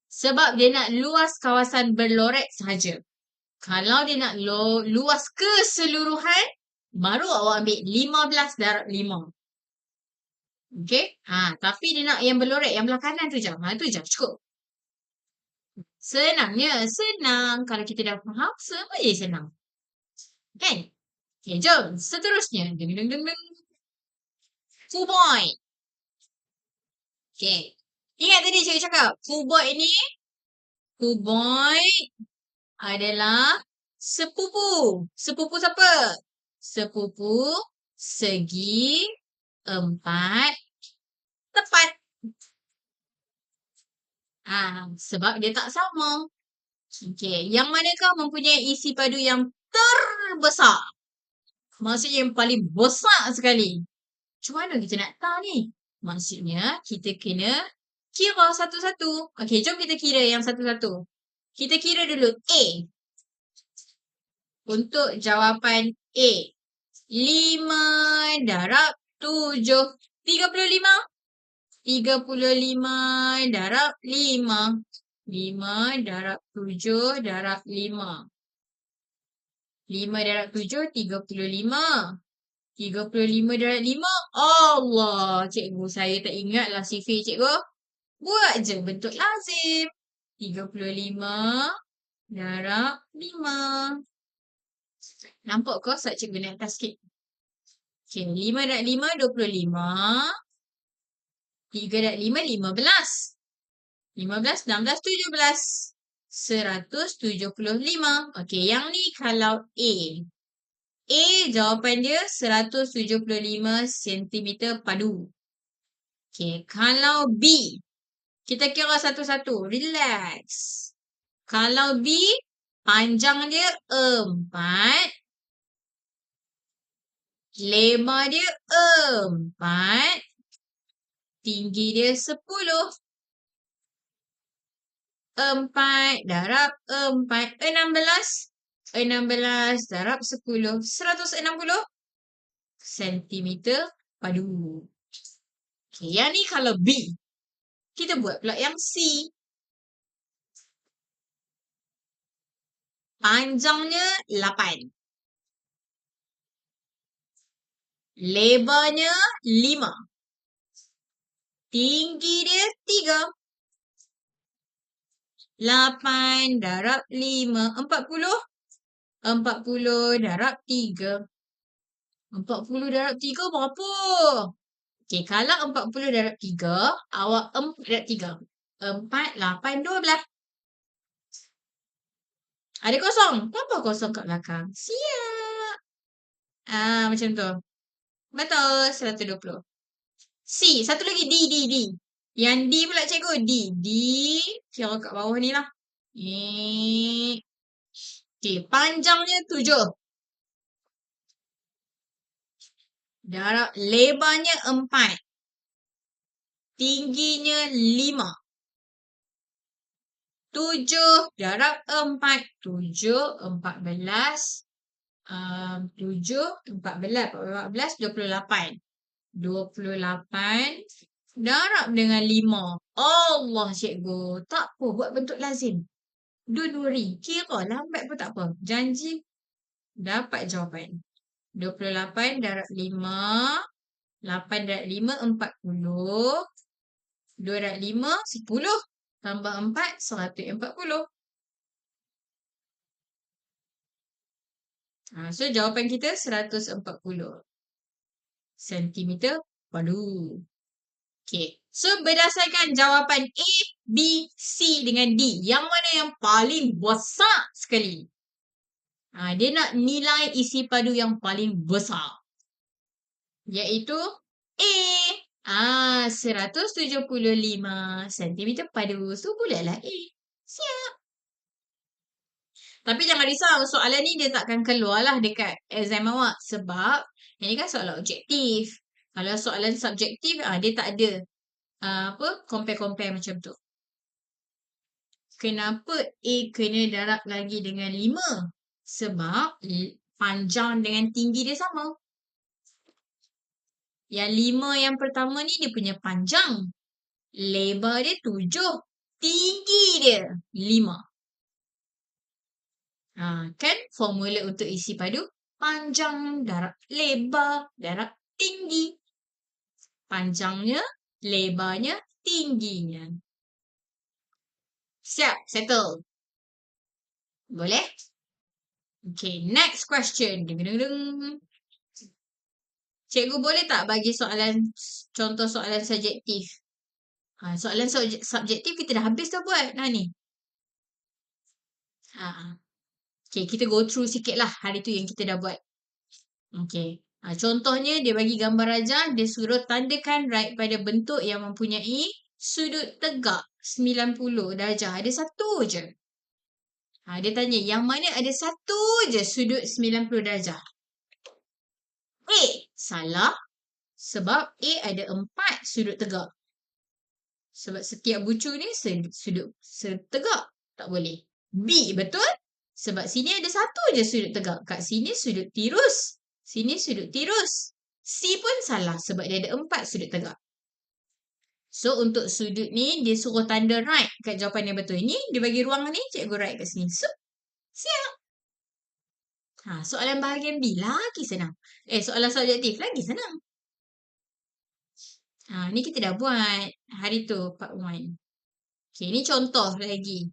Sebab dia nak luas kawasan berlorek sahaja. Kalau dia nak luas keseluruhan, baru awak ambil 15 darab 5. Okay. Tapi dia nak yang berlorek, yang belah kanan tu je. Tu je, cukup. Senangnya, senang. Kalau kita dah faham, semua je senang. Kan? Okay, jom. Seterusnya. Deng, deng, deng, deng. 2 point. Okay. Ingat tadi cikgu cakap, cuboid ni, cuboid adalah sepupu. Sepupu siapa? Sepupu segi empat tepat. Sebab dia tak sama. Okey, yang manakah mempunyai isi padu yang terbesar? Maksudnya yang paling besar sekali. Macam mana kita nak tahu ni? Maksudnya kita kena kira satu-satu. Okey, jom kita kira yang satu-satu. Kita kira dulu A. Untuk jawapan A. 5 darab 7. 35. 35 darab 5. 5 darab 7 darab 5. 5 darab 7, 35. 35 darab 5. Allah, cikgu saya tak ingatlah sifir cikgu. Buat je bentuk lazim. 35 darab 5. Nampak ke saat cikgu naik atas sikit? Okay, 5 darab 5, 25. 3 darab 5, 15. 15, 16, 17. 175. Okey, yang ni kalau A. A jawapan dia 175 cm padu. Okey, kalau B. Kita kira satu-satu. Relax. Kalau B, panjang dia 4. Lebar dia 4. Tinggi dia 10. 4 darab 4. 16. 16 darab 10. 160 cm padu. Okay, yang ni kalau B. Kita buat pula yang C. Panjangnya 8. Lebarnya 5. Tinggi dia 3. 8 darab 5. 40. 40 darab 3. 40 darab 3 berapa? Okey, kalau 40 darab 3, awak 4 darab 3. 4, 8, 12. Ada kosong. Kenapa kosong kat belakang? Siap. Macam tu. Betul, 120. C, satu lagi D. Yang D pula cikgu, D. Kira kat bawah ni lah. Okey, panjangnya 7. Darab lebarnya 4. Tingginya 5. 7 darab 4. 7, 14. 7, 14, 14, 28. 28 darab dengan 5. Allah cikgu. Tak apa, buat bentuk lazim. Don't worry. Kira lambat pun tak apa. Janji dapat jawapan. 28 darab 5. 8 darab 5, 40. 2 darab 5, 10. Tambah 4, 140. So, jawapan kita 140 cm padu. Okay. So, berdasarkan jawapan A, B, C dengan D. Yang mana yang paling besar sekali? Dia nak nilai isi padu yang paling besar. Iaitu A. 175 cm padu. So, bolehlah A. Siap. Tapi jangan risau, soalan ni dia takkan keluar lah dekat exam awak. Sebab ini kan soalan objektif. Kalau soalan subjektif, dia tak ada compare-compare macam tu. Kenapa A kena darab lagi dengan 5? Sebab panjang dengan tinggi dia sama. Yang 5 yang pertama ni dia punya panjang. Lebar dia 7. Tinggi dia 5. Kan formula untuk isi padu. Panjang darab lebar darab tinggi. Panjangnya, lebarnya, tingginya. Siap, settle. Boleh? Okay, next question. Cikgu boleh tak bagi contoh soalan subjektif? Soalan subjektif kita dah habis dah buat. Nah ni. Ha. Okay, kita go through sikit lah hari tu yang kita dah buat. Okay. Contohnya dia bagi gambar rajah, dia suruh tandakan right pada bentuk yang mempunyai sudut tegak 90 darjah. Ada satu je. Dia tanya yang mana ada satu je sudut 90 darjah. A. Salah. Sebab A ada 4 sudut tegak. Sebab setiap bucu ni sudut setegak. Tak boleh. B. Betul. Sebab sini ada satu je sudut tegak. Kat sini sudut tirus. Sini sudut tirus. C pun salah sebab dia ada 4 sudut tegak. So, untuk sudut ni, dia suruh tanda right kat jawapan yang betul. Ni, dia bagi ruang ni, cikgu right kat sini. So, siap. Soalan bahagian B lagi senang. Soalan subjektif lagi senang. Ni kita dah buat hari tu, part 1. Okay, ni contoh lagi.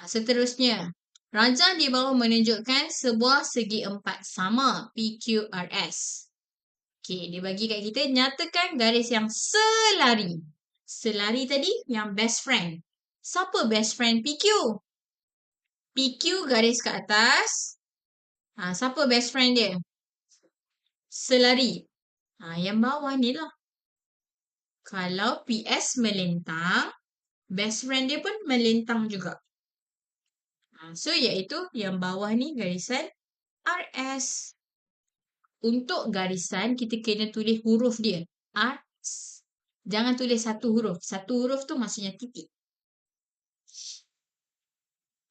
Seterusnya, rajah di bawah menunjukkan sebuah segi empat sama PQRS. Okay, dia bagi kat kita, nyatakan garis yang selari. Selari tadi yang best friend. Siapa best friend PQ? PQ garis ke atas. Siapa best friend dia? Selari. Yang bawah ni lah. Kalau PS melintang, best friend dia pun melintang juga. So, iaitu yang bawah ni garisan RS. Untuk garisan, kita kena tulis huruf dia. RS. Jangan tulis satu huruf. Satu huruf tu maksudnya titik.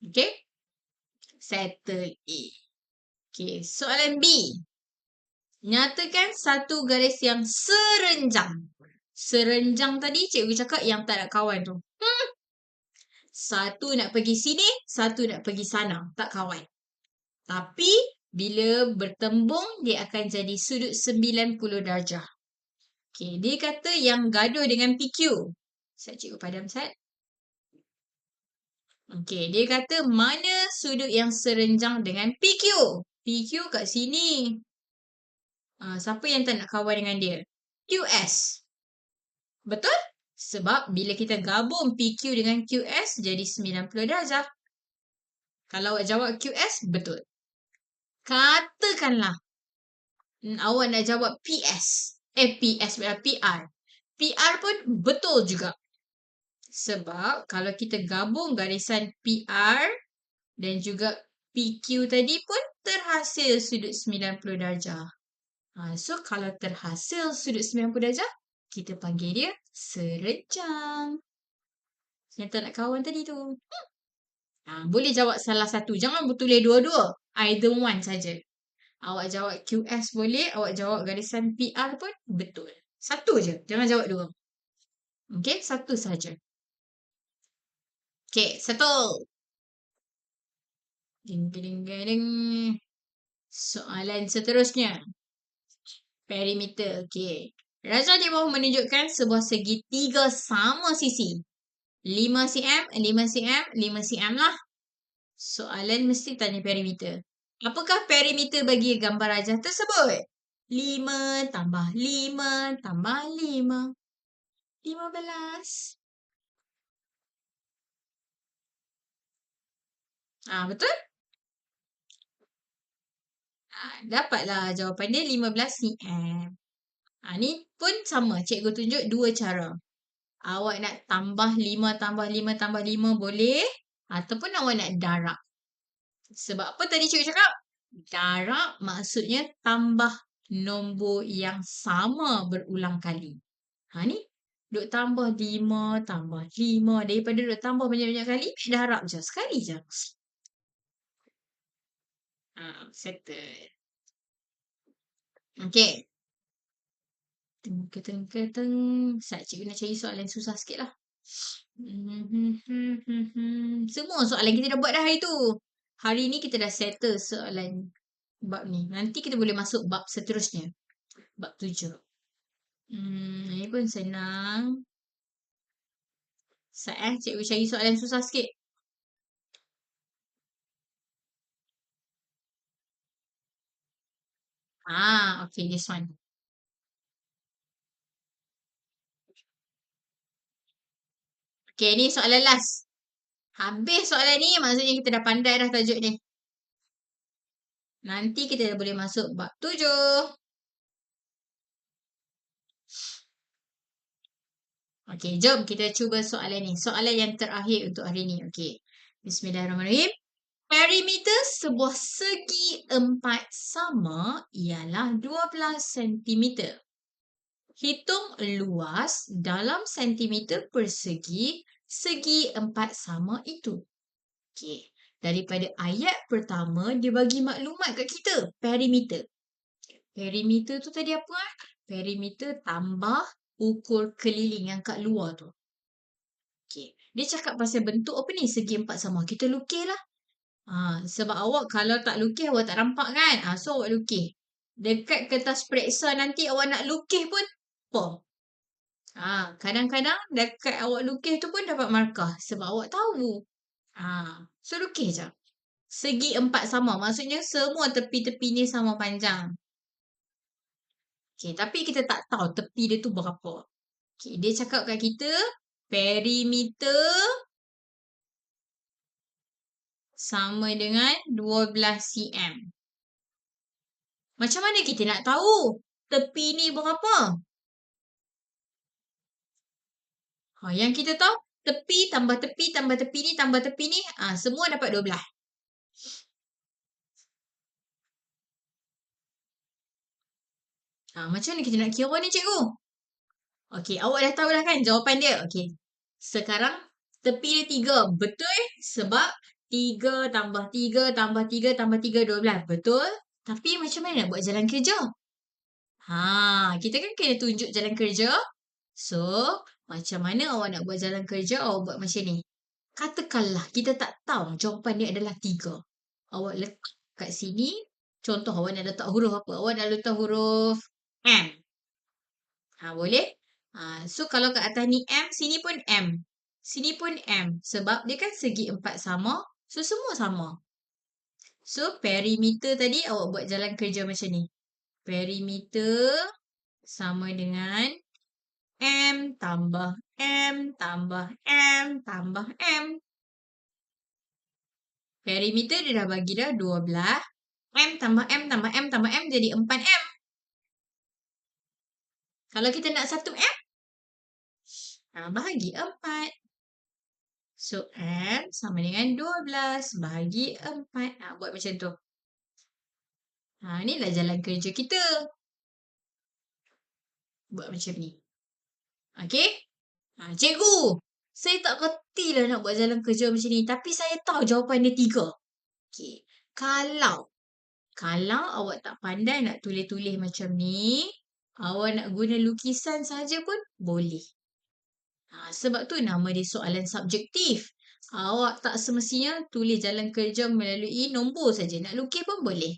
Okay? Settle A. Okay, soalan B. Nyatakan satu garis yang serenjang. Serenjang tadi cikgu cakap yang tak ada kawan tu. Satu nak pergi sini, satu nak pergi sana. Tak kawan. Tapi, bila bertembung, dia akan jadi sudut 90 darjah. Okay, dia kata yang gaduh dengan PQ. Saya cikgu padam Sat. Okay, dia kata mana sudut yang serenjang dengan PQ? PQ kat sini. Siapa yang tak nak kawan dengan dia? QS. Betul? Sebab bila kita gabung PQ dengan QS, jadi 90 darjah. Kalau awak jawab QS, betul. Katakanlah awak nak jawab PS. PR. PR pun betul juga. Sebab kalau kita gabung garisan PR dan juga PQ tadi pun terhasil sudut 90 darjah. So, kalau terhasil sudut 90 darjah, kita panggil dia serenjang. Yang tak nak kawan tadi tu. Boleh jawab salah satu. Jangan bertulis dua-dua. Either one saja. Awak jawab QS boleh. Awak jawab garisan PR pun betul. Satu je. Jangan jawab dua. Okay, satu saja. Okay, settle. Ding, ding, ding, ding. Soalan seterusnya. Perimeter. Okay. Rajah di bawah menunjukkan sebuah segitiga sama sisi. 5 cm, 5 cm, 5 cm lah. Soalan mesti tanya perimeter. Apakah perimeter bagi gambar rajah tersebut? 5 tambah 5 tambah 5. 15. Betul? Dapatlah jawapan dia 15 cm. Ni pun sama. Cikgu tunjuk dua cara. Awak nak tambah 5 tambah 5 tambah 5 boleh. Ataupun awak nak darab. Sebab apa tadi cikgu cakap? Darab maksudnya tambah nombor yang sama berulang kali. Ni duk tambah 5 tambah 5. Daripada duk tambah banyak-banyak kali, darab je. Sekali je. Settle. Okay. Teng. Cikgu nak cari soalan susah sikit lah. Semua soalan kita dah buat dah hari tu. Hari ni kita dah settle soalan bab ni. Nanti kita boleh masuk bab seterusnya. Bab 7. Ini pun senang. Cikgu cari soalan susah sikit. Okay, this one. Okay, ni soalan last. Habis soalan ni, maksudnya kita dah pandai dah tajuk ni. Nanti kita dah boleh masuk bab 7. Okey, jom kita cuba soalan ni. Soalan yang terakhir untuk hari ni. Okey. Bismillahirrahmanirrahim. Perimeter sebuah segi empat sama ialah 12 cm. Hitung luas dalam sentimeter persegi segi empat sama itu. Okey. Daripada ayat pertama, dia bagi maklumat kat kita. Perimeter. Perimeter tu tadi apa? Perimeter tambah ukur keliling yang kat luar tu. Okey. Dia cakap pasal bentuk apa ni? Segi empat sama. Kita lukis lah. Sebab awak kalau tak lukis, awak tak nampak kan? So awak lukis. Dekat kertas periksa nanti awak nak lukis pun apa? Kadang-kadang dekat awak lukis tu pun dapat markah. Sebab awak tahu. So lukis je. Segi empat sama. Maksudnya semua tepi-tepi ni sama panjang. Okay, tapi kita tak tahu tepi dia tu berapa. Okay, dia cakap kat kita, perimeter sama dengan 12 cm. Macam mana kita nak tahu tepi ni berapa? Yang kita tahu, tepi tambah tepi tambah tepi ni tambah tepi ni, semua dapat 12. Macam mana kita nak kira ni, cikgu? Okey, awak dah tahu dah kan jawapan dia? Okey. Sekarang tepi dia 3. Betul? Sebab 3 tambah 3 tambah 3 tambah 3, 12. Betul? Tapi macam mana nak buat jalan kerja? Kita kan kena tunjuk jalan kerja. So, macam mana awak nak buat jalan kerja? Awak buat macam ni. Katakanlah kita tak tahu jawapan dia adalah 3. Awak letak kat sini. Contoh awak nak letak huruf apa? Awak nak letak huruf M. Boleh? So, kalau kat atas ni M, sini pun M. Sini pun M. Sebab dia kan segi empat sama. So, semua sama. So, perimeter tadi awak buat jalan kerja macam ni. Perimeter sama dengan M tambah M tambah M tambah M. Perimeter dia dah bagi dah 12. M tambah M tambah M tambah M jadi 4M. Kalau kita nak 1M, bahagi 4. So, M sama dengan 12 bahagi 4. Buat macam tu. Inilah jalan kerja kita. Buat macam ni. Okey? Cikgu, saya tak reti lah nak buat jalan kerja macam ni. Tapi saya tahu jawapan dia 3. Okey. Kalau awak tak pandai nak tulis-tulis macam ni, awak nak guna lukisan saja pun boleh. Sebab tu nama dia soalan subjektif. Awak tak semestinya tulis jalan kerja melalui nombor saja. Nak lukis pun boleh.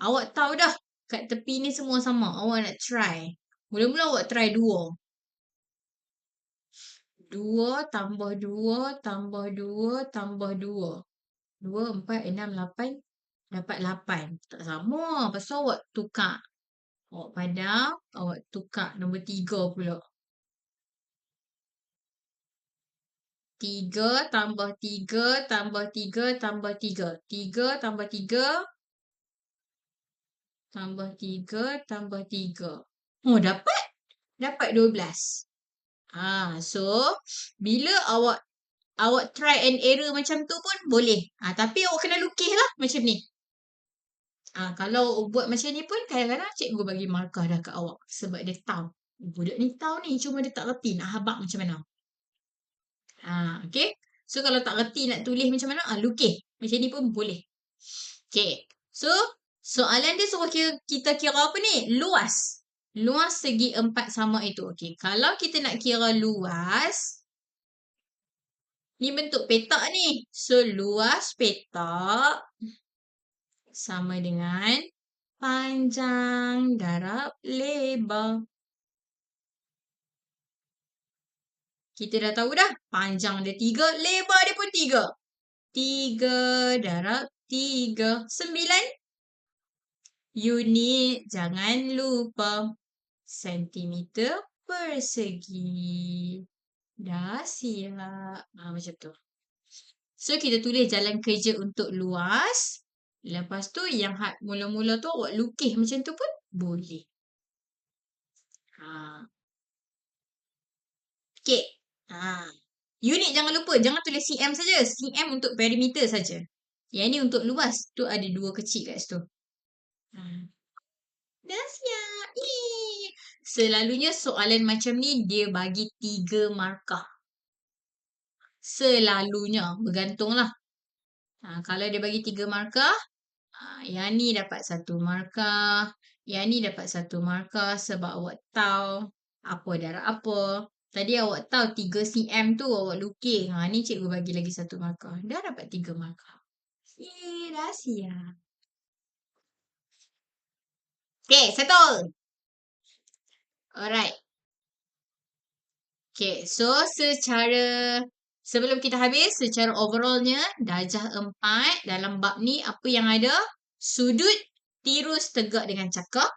Awak tahu dah kat tepi ni semua sama. Awak nak try. Mula-mula awak try 2. 2 tambah 2 tambah 2 tambah 2. 2, 4, 6, 8. Dapat 8. Tak sama. Pasal awak tukar. Awak padam, awak tukar nombor 3 pula. 3 tambah 3 tambah 3 tambah 3. 3 tambah 3 tambah 3 tambah 3. Oh, dapat? Dapat 12. So, bila awak try and error macam tu pun boleh. Tapi awak kena lukis lah macam ni. Kalau buat macam ni pun kadang-kadang cikgu bagi markah dah kat awak. Sebab dia tahu. Budak ni tahu ni, cuma dia tak reti nak habak macam mana. Okay. So, kalau tak reti nak tulis macam mana, lukis. Macam ni pun boleh. Okay. So, soalan dia suruh kita kira apa ni? Luas. Luas segi empat sama itu. Okay. Kalau kita nak kira luas, ni bentuk petak ni. So, luas petak sama dengan panjang darab lebar. Kita dah tahu dah. Panjang dia 3, lebar dia pun 3. 3 darab 3. 9. Unit jangan lupa. Sentimeter persegi. Dah siap. Macam tu. So, kita tulis jalan kerja untuk luas. Lepas tu, yang mula-mula tu awak lukis macam tu pun boleh. Ha. Okay. Ha. Unit jangan lupa. Jangan tulis cm saja. Cm untuk perimeter saja. Yang ni untuk luas. Tu ada dua kecil kat situ. Ha. Dah siap. Yeay. Selalunya soalan macam ni dia bagi 3 markah. Selalunya. Bergantunglah. Kalau dia bagi 3 markah, yang ni dapat 1 markah. Yang ni dapat 1 markah sebab awak tahu apa darab apa. Tadi awak tahu 3 cm tu awak lukis. Ni cikgu bagi lagi 1 markah. Dah dapat 3 markah. Yeay, dah siap. Okay, settle. Alright. Okay, so sebelum kita habis, secara overallnya, darjah 4 dalam bab ni, apa yang ada? Sudut tirus tegak dengan cakap.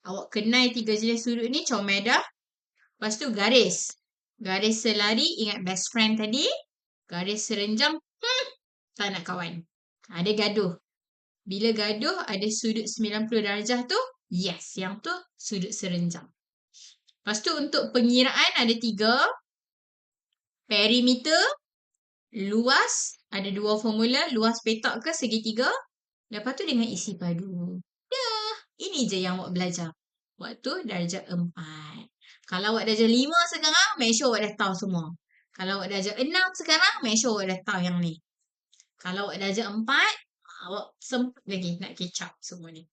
Awak kenal 3 jenis sudut ni, comeda. Lepas tu garis. Garis selari, ingat best friend tadi. Garis serenjam, tak nak kawan. Ada gaduh. Bila gaduh, ada sudut 90 darjah tu, yes, yang tu sudut serenjam. Lepas tu untuk pengiraan ada 3. Perimeter, luas, ada 2 formula, luas petak ke segitiga. Lepas tu dengan isi padu. Dah, ini je yang awak belajar. Waktu darjah 4. Kalau awak darjah 5 sekarang, make sure awak dah tahu semua. Kalau awak darjah 6 sekarang, make sure awak dah tahu yang ni. Kalau awak darjah 4, awak sempat lagi nak catch up semua ni.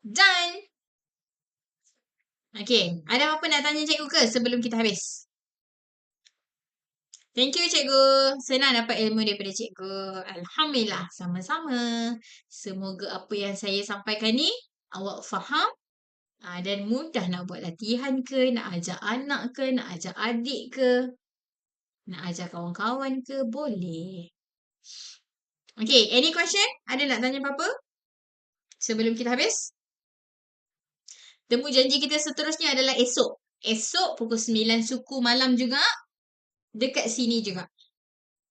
Done! Okay, ada apa nak tanya cikgu ke sebelum kita habis? Thank you cikgu. Senang dapat ilmu daripada cikgu. Alhamdulillah. Sama-sama. Semoga apa yang saya sampaikan ni awak faham dan mudah nak buat latihan ke, nak ajak anak ke, nak ajak adik ke, nak ajak kawan-kawan ke, boleh. Okay, any question? Ada nak tanya apa-apa? Sebelum kita habis? Temu janji kita seterusnya adalah esok. Esok pukul 9 suku malam juga. Dekat sini juga.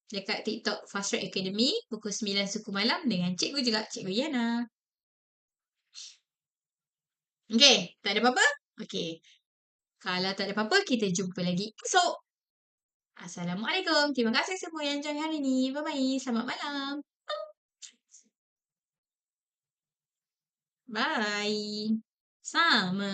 Dekat TikTok Fast Track Academy. Pukul 9 suku malam dengan cikgu juga. Cikgu Yana. Okay. Tak ada apa-apa? Okay. Kalau tak ada apa-apa, kita jumpa lagi esok. Assalamualaikum. Terima kasih semua yang join hari ni. Bye-bye. Selamat malam. Bye. Sama.